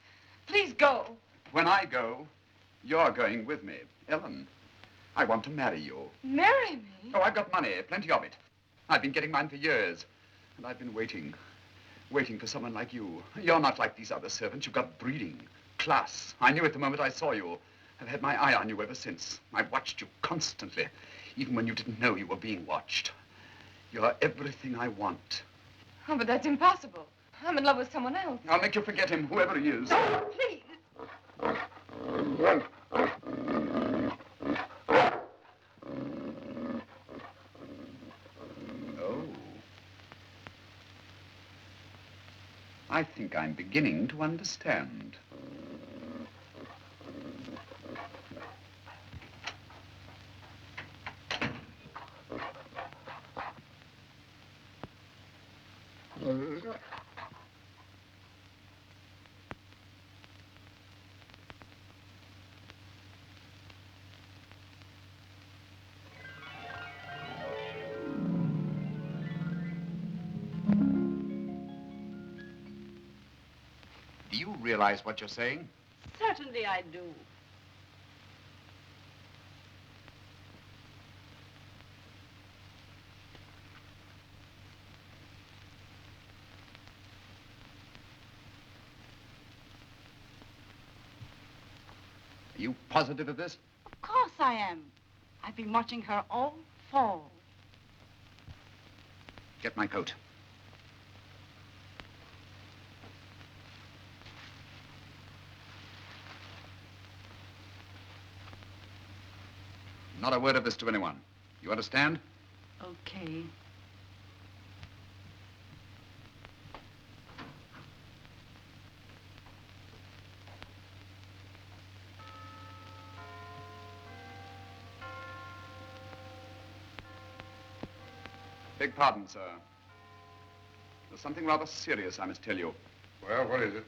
Please go. When I go, you're going with me. Ellen, I want to marry you. Marry me? Oh, I've got money, plenty of it. I've been getting mine for years. And I've been waiting for someone like you. You're not like these other servants. You've got breeding, class. I knew it the moment I saw you. I've had my eye on you ever since. I've watched you constantly, even when you didn't know you were being watched. You're everything I want. Oh, but that's impossible. I'm in love with someone else. I'll make you forget him, whoever he is. Oh, please. Oh. I think I'm beginning to understand. Do you realize what you're saying? Certainly I do. Are you positive of this? Of course I am. I've been watching her all fall. Get my coat. Not a word of this to anyone. You understand? Okay. Beg pardon, sir. There's something rather serious I must tell you. Well, what is it?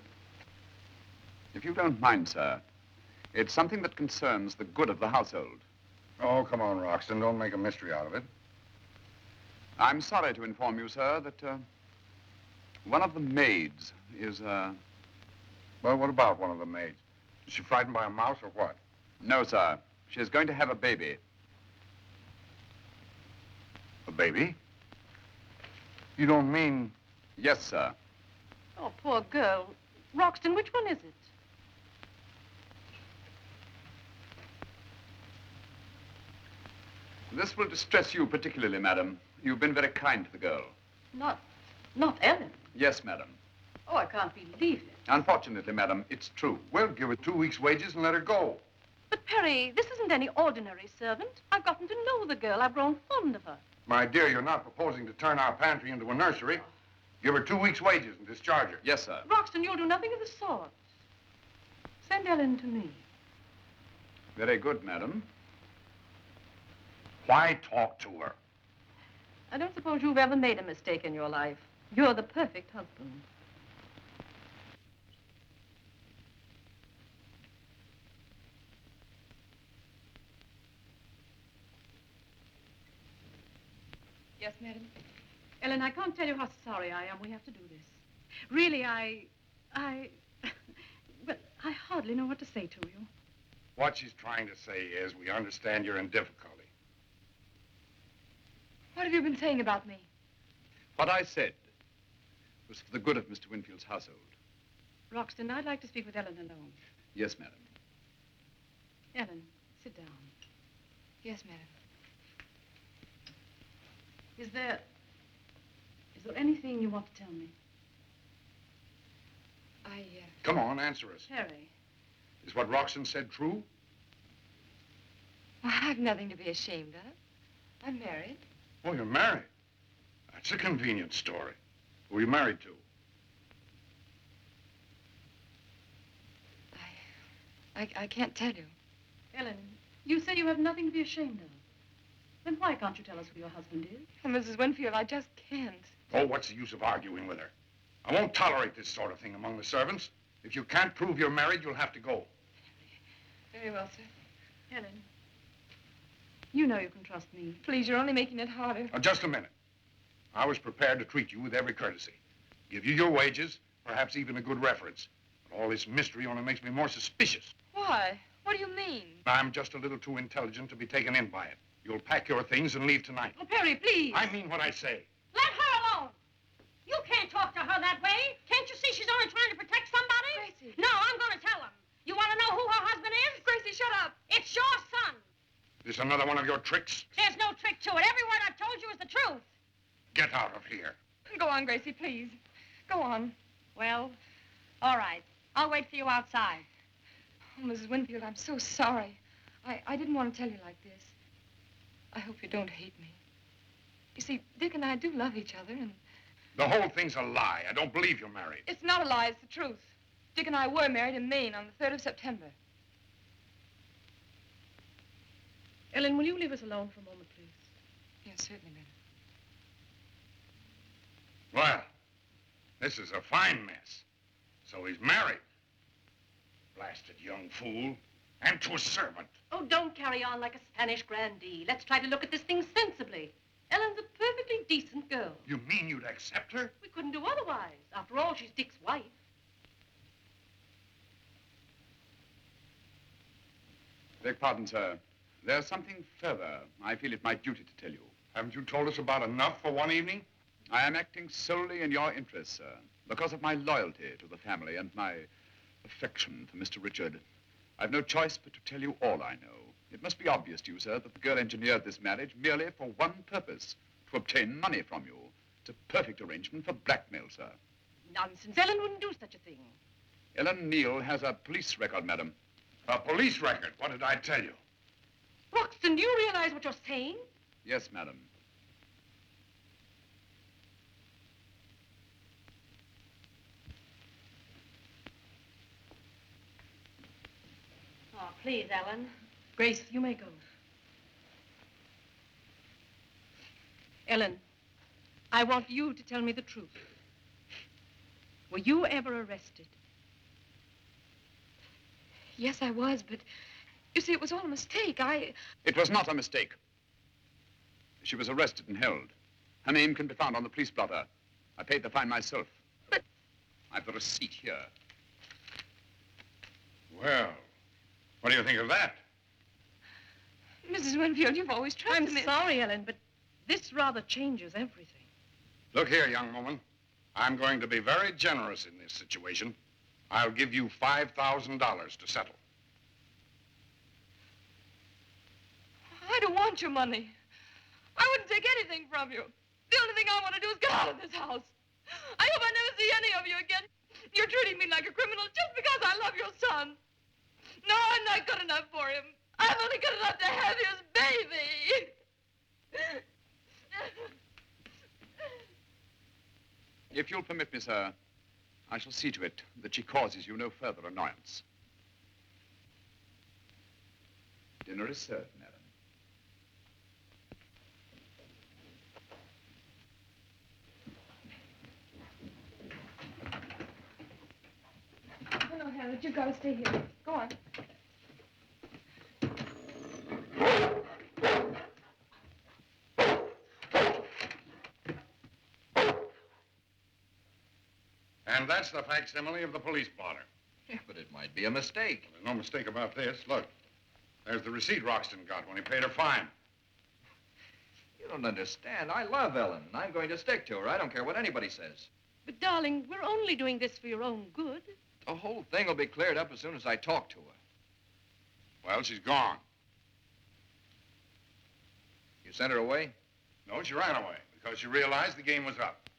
If you don't mind, sir, it's something that concerns the good of the household. Oh, come on, Wroxton. Don't make a mystery out of it. I'm sorry to inform you, sir, that one of the maids is, Well, what about one of the maids? Is she frightened by a mouse or what? No, sir. She's going to have a baby. A baby? You don't mean... Yes, sir. Oh, poor girl. Wroxton, which one is it? This will distress you particularly, madam. You've been very kind to the girl. Not Ellen. Yes, madam. Oh, I can't believe it. Unfortunately, madam, it's true. Well, give her 2 weeks' wages and let her go. But, Perry, this isn't any ordinary servant. I've gotten to know the girl. I've grown fond of her. My dear, you're not proposing to turn our pantry into a nursery. Give her 2 weeks' wages and discharge her. Yes, sir. Wroxton, you'll do nothing of the sort. Send Ellen to me. Very good, madam. Why talk to her? I don't suppose you've ever made a mistake in your life. You're the perfect husband. Yes, madam. Ellen, I can't tell you how sorry I am we have to do this. Really, well, I hardly know what to say to you. What she's trying to say is we understand you're in difficulty. What have you been saying about me? What I said was for the good of Mr. Winfield's household. Wroxton, I'd like to speak with Ellen alone. Yes, madam. Ellen, sit down. Yes, madam. Is there anything you want to tell me? Come on, answer us. Perry. Is what Wroxton said true? Well, I've nothing to be ashamed of. I'm married. Oh, you're married. That's a convenient story. Who are you married to? I can't tell you. Ellen, you say you have nothing to be ashamed of. Then why can't you tell us who your husband is? Oh, Mrs. Winfield, I just can't. Oh, what's the use of arguing with her? I won't tolerate this sort of thing among the servants. If you can't prove you're married, you'll have to go. Very well, sir. Ellen, you know you can trust me. Please, you're only making it harder. Now, just a minute. I was prepared to treat you with every courtesy. Give you your wages, perhaps even a good reference. But all this mystery only makes me more suspicious. Why? What do you mean? I'm just a little too intelligent to be taken in by it. You'll pack your things and leave tonight. Oh, Perry, please. I mean what I say. Let her alone. You can't talk to her that way. Can't you see she's only trying to protect somebody? Gracie. No, I'm going to tell him. You want to know who her husband is? Gracie, shut up. It's your son. This another one of your tricks? There's no trick to it. Every word I've told you is the truth. Get out of here. Go on, Gracie, please. Go on. Well, all right. I'll wait for you outside. Oh, Mrs. Winfield, I'm so sorry. I didn't want to tell you like this. I hope you don't hate me. You see, Dick and I do love each other, and... The whole thing's a lie. I don't believe you're married. It's not a lie, it's the truth. Dick and I were married in Maine on the 3rd of September. Ellen, will you leave us alone for a moment, please? Yes, certainly, madam. Well, this is a fine mess. So he's married. Blasted young fool. And to a servant. Oh, don't carry on like a Spanish grandee. Let's try to look at this thing sensibly. Ellen's a perfectly decent girl. You mean you'd accept her? We couldn't do otherwise. After all, she's Dick's wife. Beg pardon, sir. There's something further I feel it my duty to tell you. Haven't you told us about enough for one evening? I am acting solely in your interest, sir, because of my loyalty to the family and my affection for Mr. Richard. I've no choice but to tell you all I know. It must be obvious to you, sir, that the girl engineered this marriage merely for one purpose, to obtain money from you. It's a perfect arrangement for blackmail, sir. Nonsense. Ellen wouldn't do such a thing. Ellen Neal has a police record, madam. A police record? What did I tell you? Wroxton, do you realize what you're saying? Yes, madam. Oh, please, Ellen. Grace, you may go. Ellen, I want you to tell me the truth. Were you ever arrested? Yes, I was, but you see, it was all a mistake. It was not a mistake. She was arrested and held. Her name can be found on the police blotter. I paid the fine myself. But... I've the receipt here. Well, what do you think of that? Mrs. Winfield, you've always trusted me. I'm sorry, Ellen, but this rather changes everything. Look here, young woman. I'm going to be very generous in this situation. I'll give you $5,000 to settle. I don't want your money. I wouldn't take anything from you. The only thing I want to do is get out of this house. I hope I never see any of you again. You're treating me like a criminal just because I love your son. No, I'm not good enough for him. I'm only good enough to have his baby. If you'll permit me, sir, I shall see to it that she causes you no further annoyance. Dinner is served, madam. Oh, no, Harriet, you've got to stay here. Go on. And that's the facsimile of the police blotter. Yeah, but it might be a mistake. There's no mistake about this. Look, there's the receipt Wroxton got when he paid her fine. You don't understand. I love Ellen, and I'm going to stick to her. I don't care what anybody says. But, darling, we're only doing this for your own good. The whole thing will be cleared up as soon as I talk to her. Well, she's gone. You sent her away? No, she ran away because she realized the game was up.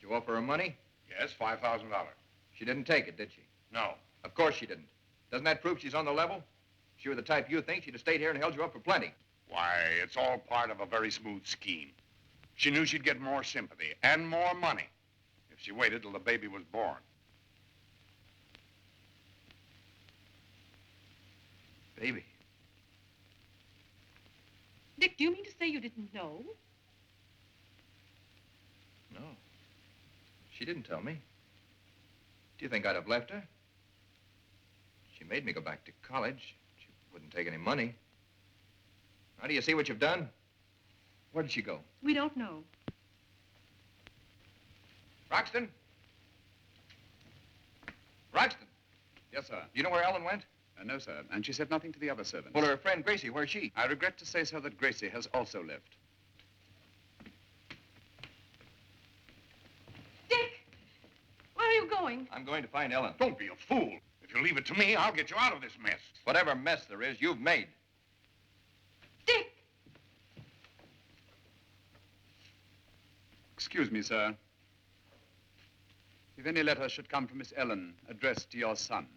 Did you offer her money? Yes, $5,000. She didn't take it, did she? No. Of course she didn't. Doesn't that prove she's on the level? If she were the type you think, she'd have stayed here and held you up for plenty. Why, it's all part of a very smooth scheme. She knew she'd get more sympathy and more money if she waited till the baby was born. Baby. Dick, do you mean to say you didn't know? No. She didn't tell me. Do you think I'd have left her? She made me go back to college. She wouldn't take any money. Now, do you see what you've done? Where did she go? We don't know. Wroxton? Wroxton? Yes, sir. You know where Ellen went? No, sir. And she said nothing to the other servants. Well, her friend Gracie, where's she? I regret to say, sir, that Gracie has also left. Dick! Where are you going? I'm going to find Ellen. Don't be a fool. If you leave it to me, I'll get you out of this mess. Whatever mess there is, you've made. Dick! Excuse me, sir. If any letter should come from Miss Ellen addressed to your son,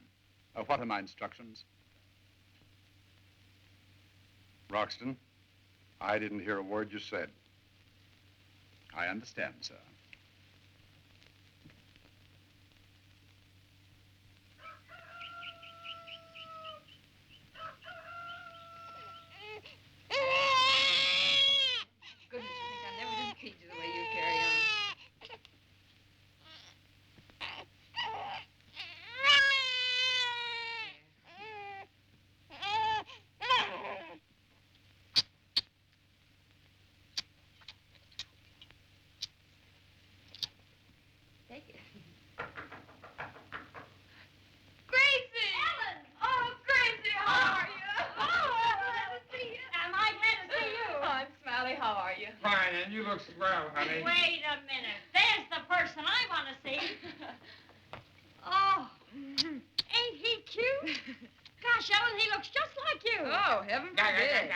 what are my instructions? Wroxton, I didn't hear a word you said. I understand, sir. Goodness, you think I never did feed you the way you carry on. Take it. Gracie! Ellen! Oh, Gracie, how are you? Oh, glad to see you. Am I glad to see you? Oh, I'm Smiley. How are you? Fine, and you look swell, honey. Wait a minute. There's the person I want to see. Oh, ain't he cute? Gosh, Ellen, he looks just like you. Oh, heaven forbid.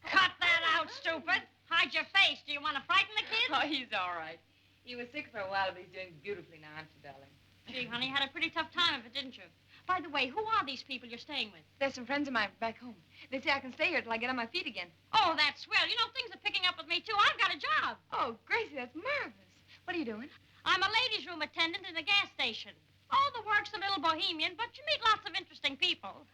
Cut that out, stupid. Hide your face. Do you want to frighten the kid? Oh, he's all right. He was sick for a while, but he's doing beautifully now, aren't you, darling? Gee, honey, you had a pretty tough time of it, didn't you? By the way, who are these people you're staying with? They're some friends of mine back home. They say I can stay here till I get on my feet again. Oh, that's swell. You know, things are picking up with me, too. I've got a job. Oh, Gracie, that's marvelous. What are you doing? I'm a ladies' room attendant in a gas station. Oh, the work's a little bohemian, but you meet lots of interesting people.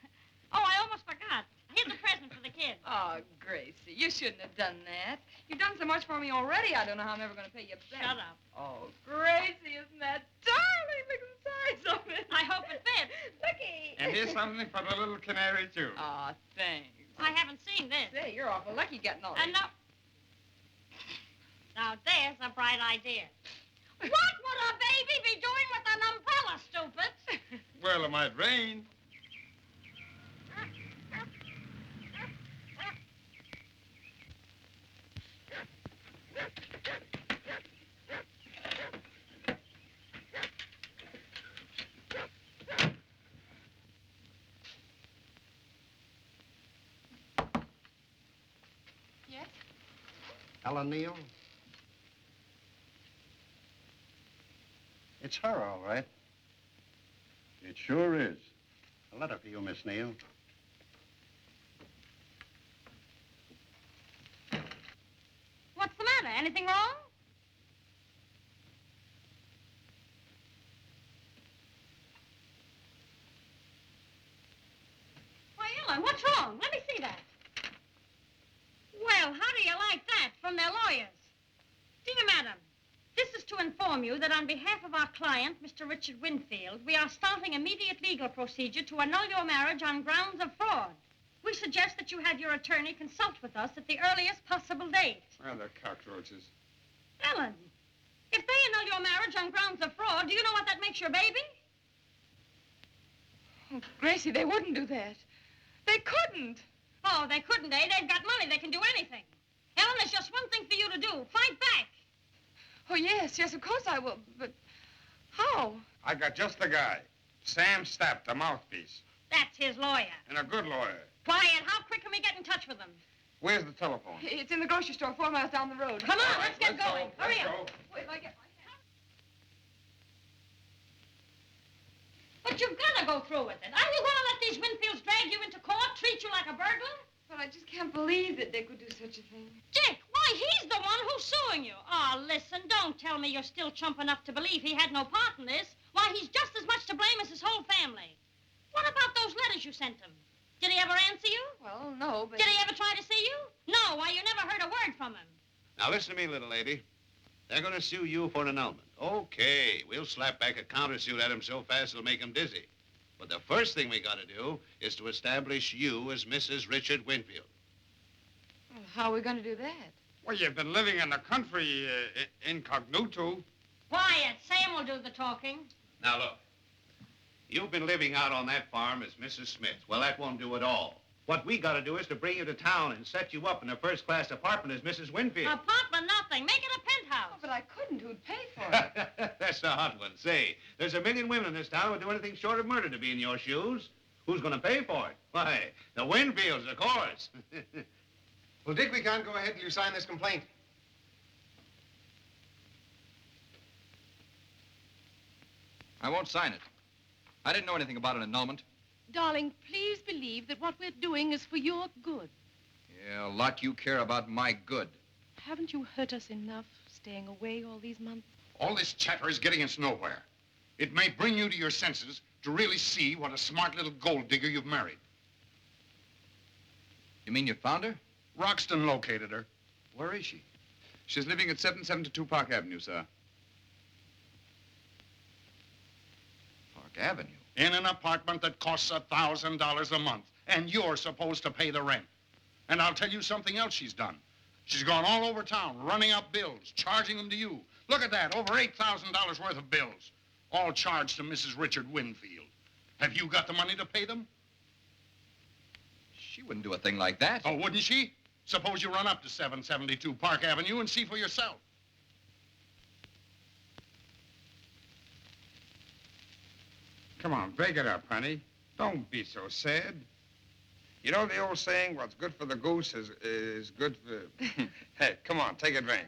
Oh, I almost forgot. Here's a present for the kids. Oh, Gracie, you shouldn't have done that. You've done so much for me already, I don't know how I'm ever going to pay you back. Shut up. Oh, Gracie, isn't that darling? Look at the size of it. I hope it fits. Looky. And here's something for the little canary, too. Oh, thanks. I haven't seen this. Say, you're awful lucky getting all And this. now, there's a bright idea. What would a baby be doing with an umbrella, stupid? Well, it might rain. Yes? Ellen Neal? It's her, all right. It sure is. A letter for you, Miss Neal. What's the matter? Anything wrong? Why, Ellen, what's wrong? Let me see that. Well, how do you like that from their lawyers? Dear Madam, this is to inform you that on behalf of our client, Mr. Richard Winfield, we are starting immediate legal procedure to annul your marriage on grounds of fraud. We suggest that you have your attorney consult with us at the earliest possible date. Well, they're cockroaches. Ellen, if they annul your marriage on grounds of fraud, do you know what that makes your baby? Oh, Gracie, they wouldn't do that. They couldn't. Oh, they couldn't, eh? They've got money. They can do anything. Ellen, there's just one thing for you to do. Fight back. Oh, yes, of course I will. But how? I got just the guy. Sam Stapp, the mouthpiece. That's his lawyer. And a good lawyer. Quiet. How quick can we get in touch with him? Where's the telephone? It's in the grocery store 4 miles down the road. Come on, let's get going. Hurry Let's up. go. Wait till I get my hat. But you've got to go through with it. Are you going to let these Winfields drag you into court, treat you like a burglar? But I just can't believe that Dick would do such a thing. Dick, why, he's the one who's suing you. Oh, listen, don't tell me you're still chump enough to believe he had no part in this. Why, he's just as much to blame as his whole family. What about those letters you sent him? Did he ever answer you? Well, no, but... Did he ever try to see you? No, why, you never heard a word from him. Now, listen to me, little lady. They're going to sue you for an annulment. Okay, we'll slap back a countersuit at him so fast it'll make him dizzy. But the first thing we got to do is to establish you as Mrs. Richard Winfield. Well, how are we going to do that? Well, you've been living in the country incognito. Quiet. Sam will do the talking. Now, look. You've been living out on that farm as Mrs. Smith. Well, that won't do at all. What we got to do is to bring you to town and set you up in a first-class apartment as Mrs. Winfield. Apartment, nothing. Make it a penthouse. Oh, but I couldn't. Who'd pay for it? That's a hot one. Say, there's a million women in this town who would do anything short of murder to be in your shoes. Who's going to pay for it? Why, the Winfields, of course. Well, Dick, we can't go ahead till you sign this complaint. I won't sign it. I didn't know anything about an annulment. Darling, please believe that what we're doing is for your good. Yeah, a lot you care about my good. Haven't you hurt us enough staying away all these months? All this chatter is getting us nowhere. It may bring you to your senses to really see what a smart little gold digger you've married. You mean you found her? Wroxton located her. Where is she? She's living at 772 Park Avenue, sir. Park Avenue? In an apartment that costs $1,000 a month, and you're supposed to pay the rent. And I'll tell you something else she's done. She's gone all over town, running up bills, charging them to you. Look at that, over $8,000 worth of bills, all charged to Mrs. Richard Winfield. Have you got the money to pay them? She wouldn't do a thing like that. Oh, wouldn't she? Suppose you run up to 772 Park Avenue and see for yourself. Come on, break it up, honey. Don't be so sad. You know the old saying, what's good for the goose is good for... Hey, come on, take a drink.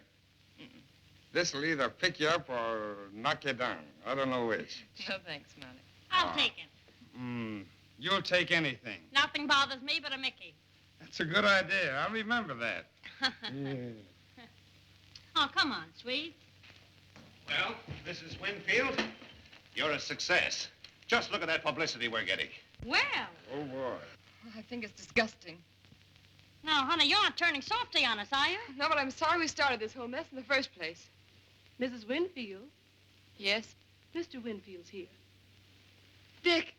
This'll either pick you up or knock you down. I don't know which. No, thanks, Molly. I'll take it. You'll take anything. Nothing bothers me but a Mickey. That's a good idea. I'll remember that. Yeah. Oh, come on, sweet. Well, Mrs. Winfield, you're a success. Just look at that publicity we're getting. Well. Oh, boy. I think it's disgusting. Now, honey, you're not turning softy on us, are you? No, but I'm sorry we started this whole mess in the first place. Mrs. Winfield? Yes? Mr. Winfield's here. Dick!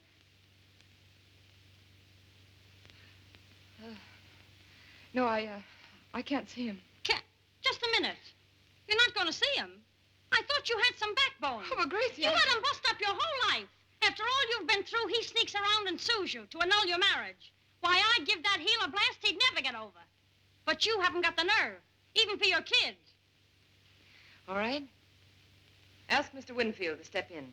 No, I can't see him. Can't. Just a minute. You're not going to see him. I thought you had some backbone. Oh, but Gracie, You let him bust up your whole life. After all you've been through, he sneaks around and sues you to annul your marriage. Why, I'd give that heel a blast he'd never get over. But you haven't got the nerve, even for your kids. All right. Ask Mr. Winfield to step in.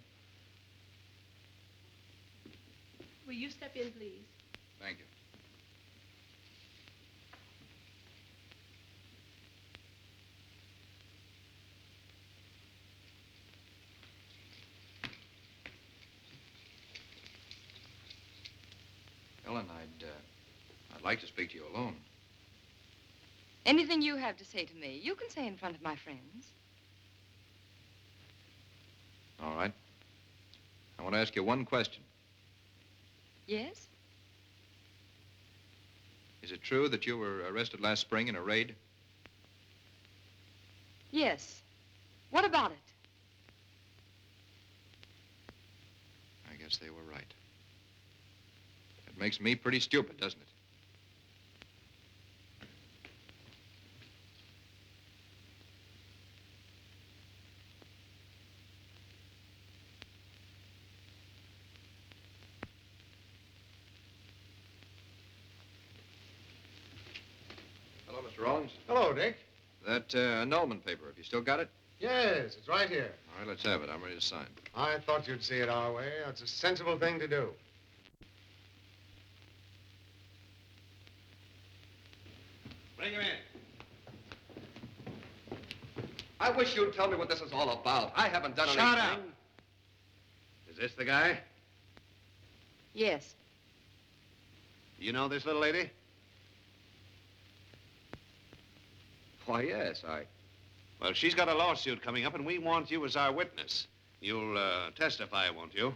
Will you step in, please? Thank you. Ellen, I'd like to speak to you alone. Anything you have to say to me, you can say in front of my friends. All right. I want to ask you one question. Yes? Is it true that you were arrested last spring in a raid? Yes. What about it? I guess they were right. It makes me pretty stupid, doesn't it? Hello, Mr. Rollins. Hello, Dick. That annulment paper, have you still got it? Yes, it's right here. All right, let's have it. I'm ready to sign. I thought you'd see it our way. It's a sensible thing to do. Bring him in. I wish you'd tell me what this is all about. I haven't done anything. Shut up. Is this the guy? Yes. You know this little lady? Why, yes, Well, she's got a lawsuit coming up, and we want you as our witness. You'll testify, won't you?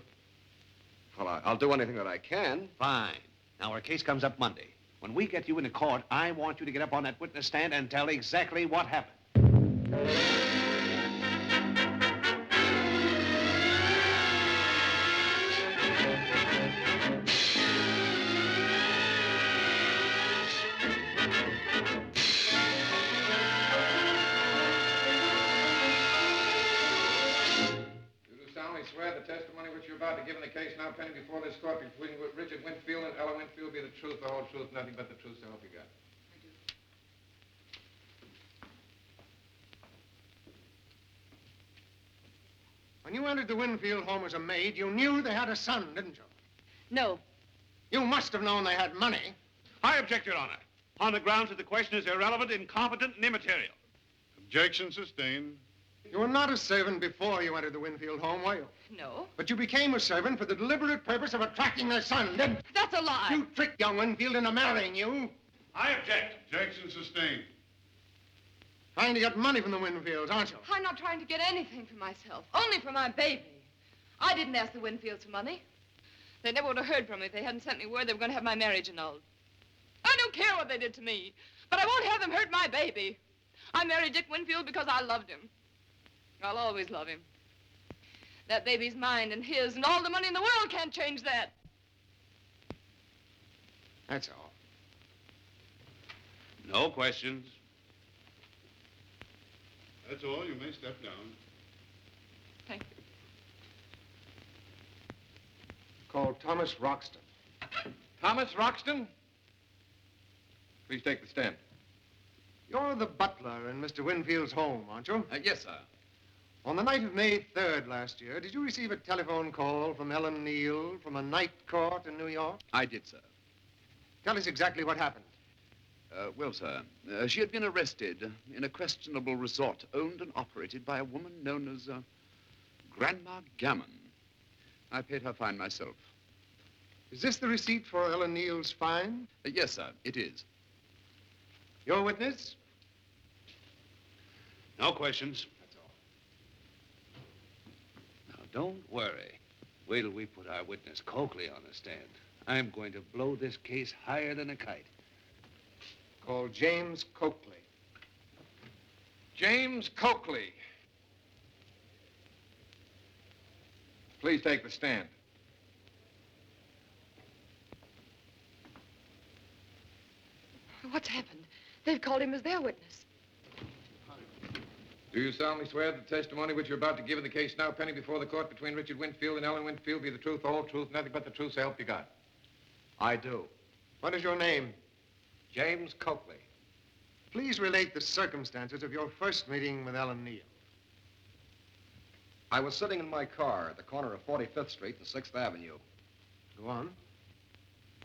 Well, I'll do anything that I can. Fine. Now, our case comes up Monday. When we get you into court, I want you to get up on that witness stand and tell exactly what happened. Swear the testimony which you're about to give in the case now pending before this court between Richard Winfield and Ella Winfield be the truth, the whole truth, nothing but the truth, so help you God. I do. When you entered the Winfield home as a maid, you knew they had a son, didn't you? No. You must have known they had money. I object, Your Honor, on the grounds that the question is irrelevant, incompetent, and immaterial. Objection sustained. You were not a servant before you entered the Winfield home, were you? No. But you became a servant for the deliberate purpose of attracting their son, didn't you? That's a lie. You tricked young Winfield into marrying you. I object. Objection sustained. Trying to get money from the Winfields, aren't you? I'm not trying to get anything for myself, only for my baby. I didn't ask the Winfields for money. They never would have heard from me if they hadn't sent me word they were going to have my marriage annulled. I don't care what they did to me, but I won't have them hurt my baby. I married Dick Winfield because I loved him. I'll always love him. That baby's mine and his, and all the money in the world can't change that. That's all. No questions. That's all. You may step down. Thank you. Called Thomas Wroxton. Thomas Wroxton? Please take the stand. You're the butler in Mr. Winfield's home, aren't you? Yes, sir. On the night of May 3rd last year, did you receive a telephone call from Ellen Neal from a night court in New York? I did, sir. Tell us exactly what happened. Well, sir, she had been arrested in a questionable resort owned and operated by a woman known as Grandma Gammon. I paid her fine myself. Is this the receipt for Ellen Neal's fine? Yes, sir, it is. Your witness? No questions. That's all. Now, don't worry. Wait till we put our witness Coakley on the stand. I'm going to blow this case higher than a kite. Call James Coakley. James Coakley. Please take the stand. What's happened? They've called him as their witness. Do you solemnly swear that the testimony which you're about to give in the case now pending before the court between Richard Winfield and Ellen Winfield be the truth, the whole truth, nothing but the truth, so help you God? I do. What is your name? James Coakley. Please relate the circumstances of your first meeting with Ellen Neal. I was sitting in my car at the corner of 45th Street and 6th Avenue. Go on.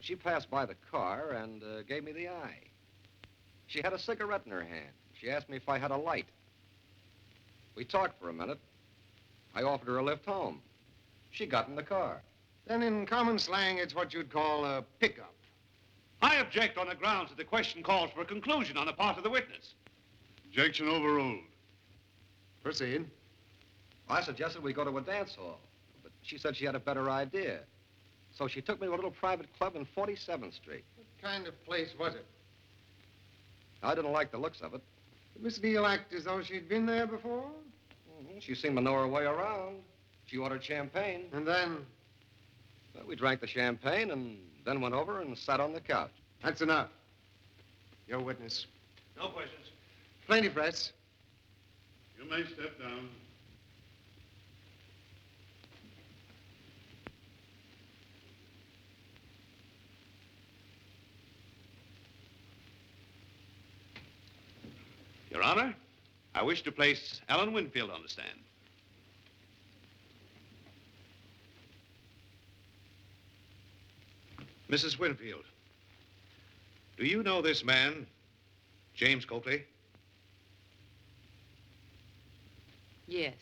She passed by the car and gave me the eye. She had a cigarette in her hand. She asked me if I had a light. We talked for a minute. I offered her a lift home. She got in the car. Then in common slang, it's what you'd call a pickup. I object on the grounds that the question calls for a conclusion on the part of the witness. Objection overruled. Proceed. I suggested we go to a dance hall, but she said she had a better idea. So she took me to a little private club in 47th Street. What kind of place was it? I didn't like the looks of it. Did Miss Neal act as though she'd been there before? She seemed to know her way around. She ordered champagne. And then? Well, we drank the champagne and then went over and sat on the couch. That's enough. Your witness. No questions. Plaintiff rests. You may step down. Your Honor, I wish to place Ellen Winfield on the stand. Mrs. Winfield, do you know this man, James Coakley? Yes.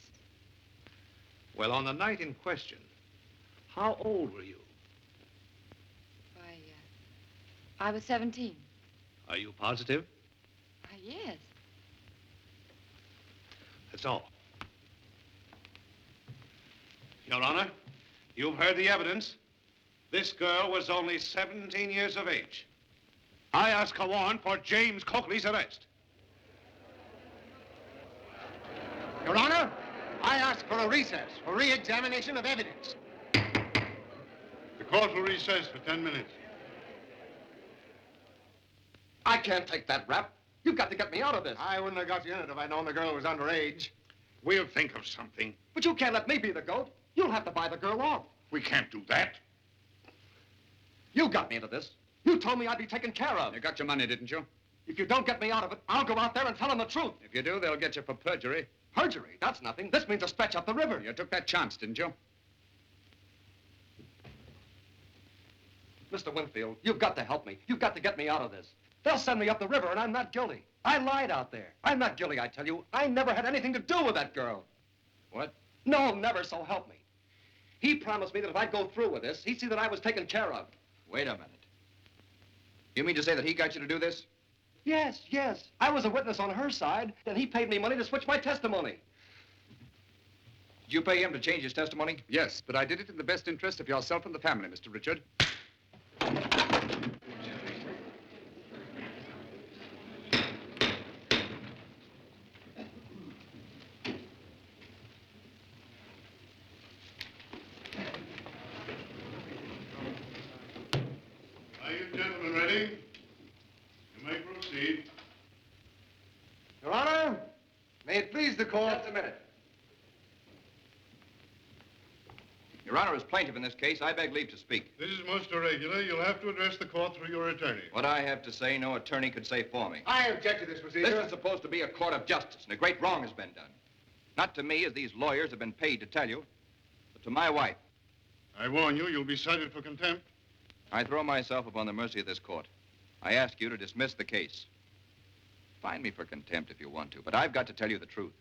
Well, on the night in question, how old were you? I was 17. Are you positive? Yes. That's all. Your Honor, you've heard the evidence. This girl was only 17 years of age. I ask a warrant for James Coakley's arrest. Your Honor, I ask for a recess for re-examination of evidence. The court will recess for 10 minutes. I can't take that rap. You've got to get me out of this. I wouldn't have got you in it if I'd known the girl was underage. We'll think of something. But you can't let me be the goat. You'll have to buy the girl off. We can't do that. You got me into this. You told me I'd be taken care of. You got your money, didn't you? If you don't get me out of it, I'll go out there and tell them the truth. If you do, they'll get you for perjury. Perjury? That's nothing. This means a stretch up the river. You took that chance, didn't you? Mr. Winfield, you've got to help me. You've got to get me out of this. They'll send me up the river, and I'm not guilty. I lied out there. I'm not guilty, I tell you. I never had anything to do with that girl. What? No, never, so help me. He promised me that if I'd go through with this, he'd see that I was taken care of. Wait a minute. You mean to say that he got you to do this? Yes, yes. I was a witness on her side, and he paid me money to switch my testimony. Did you pay him to change his testimony? Yes, but I did it in the best interest of yourself and the family, Mr. Richard. Are you gentlemen ready? You may proceed. Your Honor, may it please the court... Just a minute. Your Honor, as plaintiff in this case, I beg leave to speak. This is most irregular. You'll have to address the court through your attorney. What I have to say, no attorney could say for me. I object to this procedure. This is supposed to be a court of justice, and a great wrong has been done. Not to me, as these lawyers have been paid to tell you, but to my wife. I warn you, you'll be cited for contempt. I throw myself upon the mercy of this court. I ask you to dismiss the case. Find me for contempt if you want to, but I've got to tell you the truth.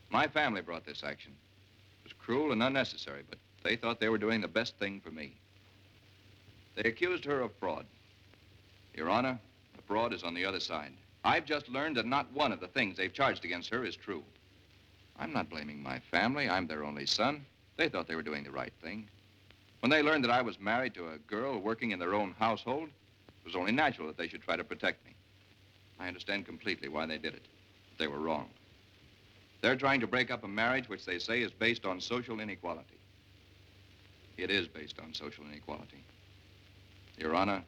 My family brought this action. It was cruel and unnecessary, but they thought they were doing the best thing for me. They accused her of fraud. Your Honor, the fraud is on the other side. I've just learned that not one of the things they've charged against her is true. I'm not blaming my family. I'm their only son. They thought they were doing the right thing. When they learned that I was married to a girl working in their own household, it was only natural that they should try to protect me. I understand completely why they did it. But they were wrong. They're trying to break up a marriage which they say is based on social inequality. It is based on social inequality. Your Honor,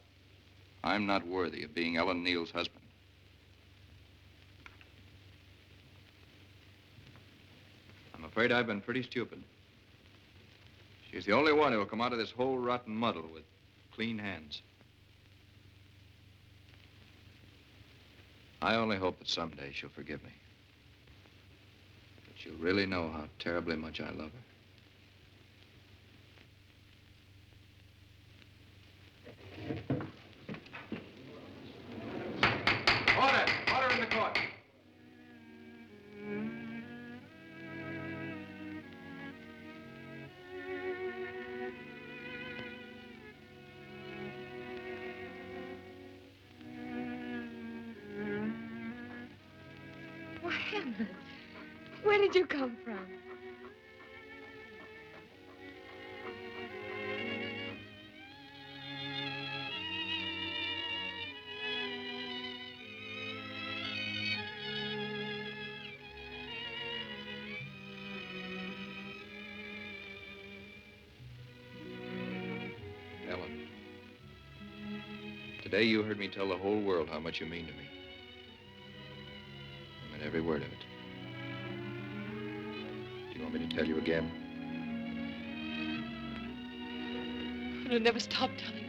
I'm not worthy of being Ellen Neal's husband. I'm afraid I've been pretty stupid. She's the only one who will come out of this whole rotten muddle with clean hands. I only hope that someday she'll forgive me. That she'll really know how terribly much I love her. Order! Order in the court! Why, Helen, where did you come from? Ellen, today you heard me tell the whole world how much you mean to me. I meant every word of it. Do you want me to tell you again? I'll never stop telling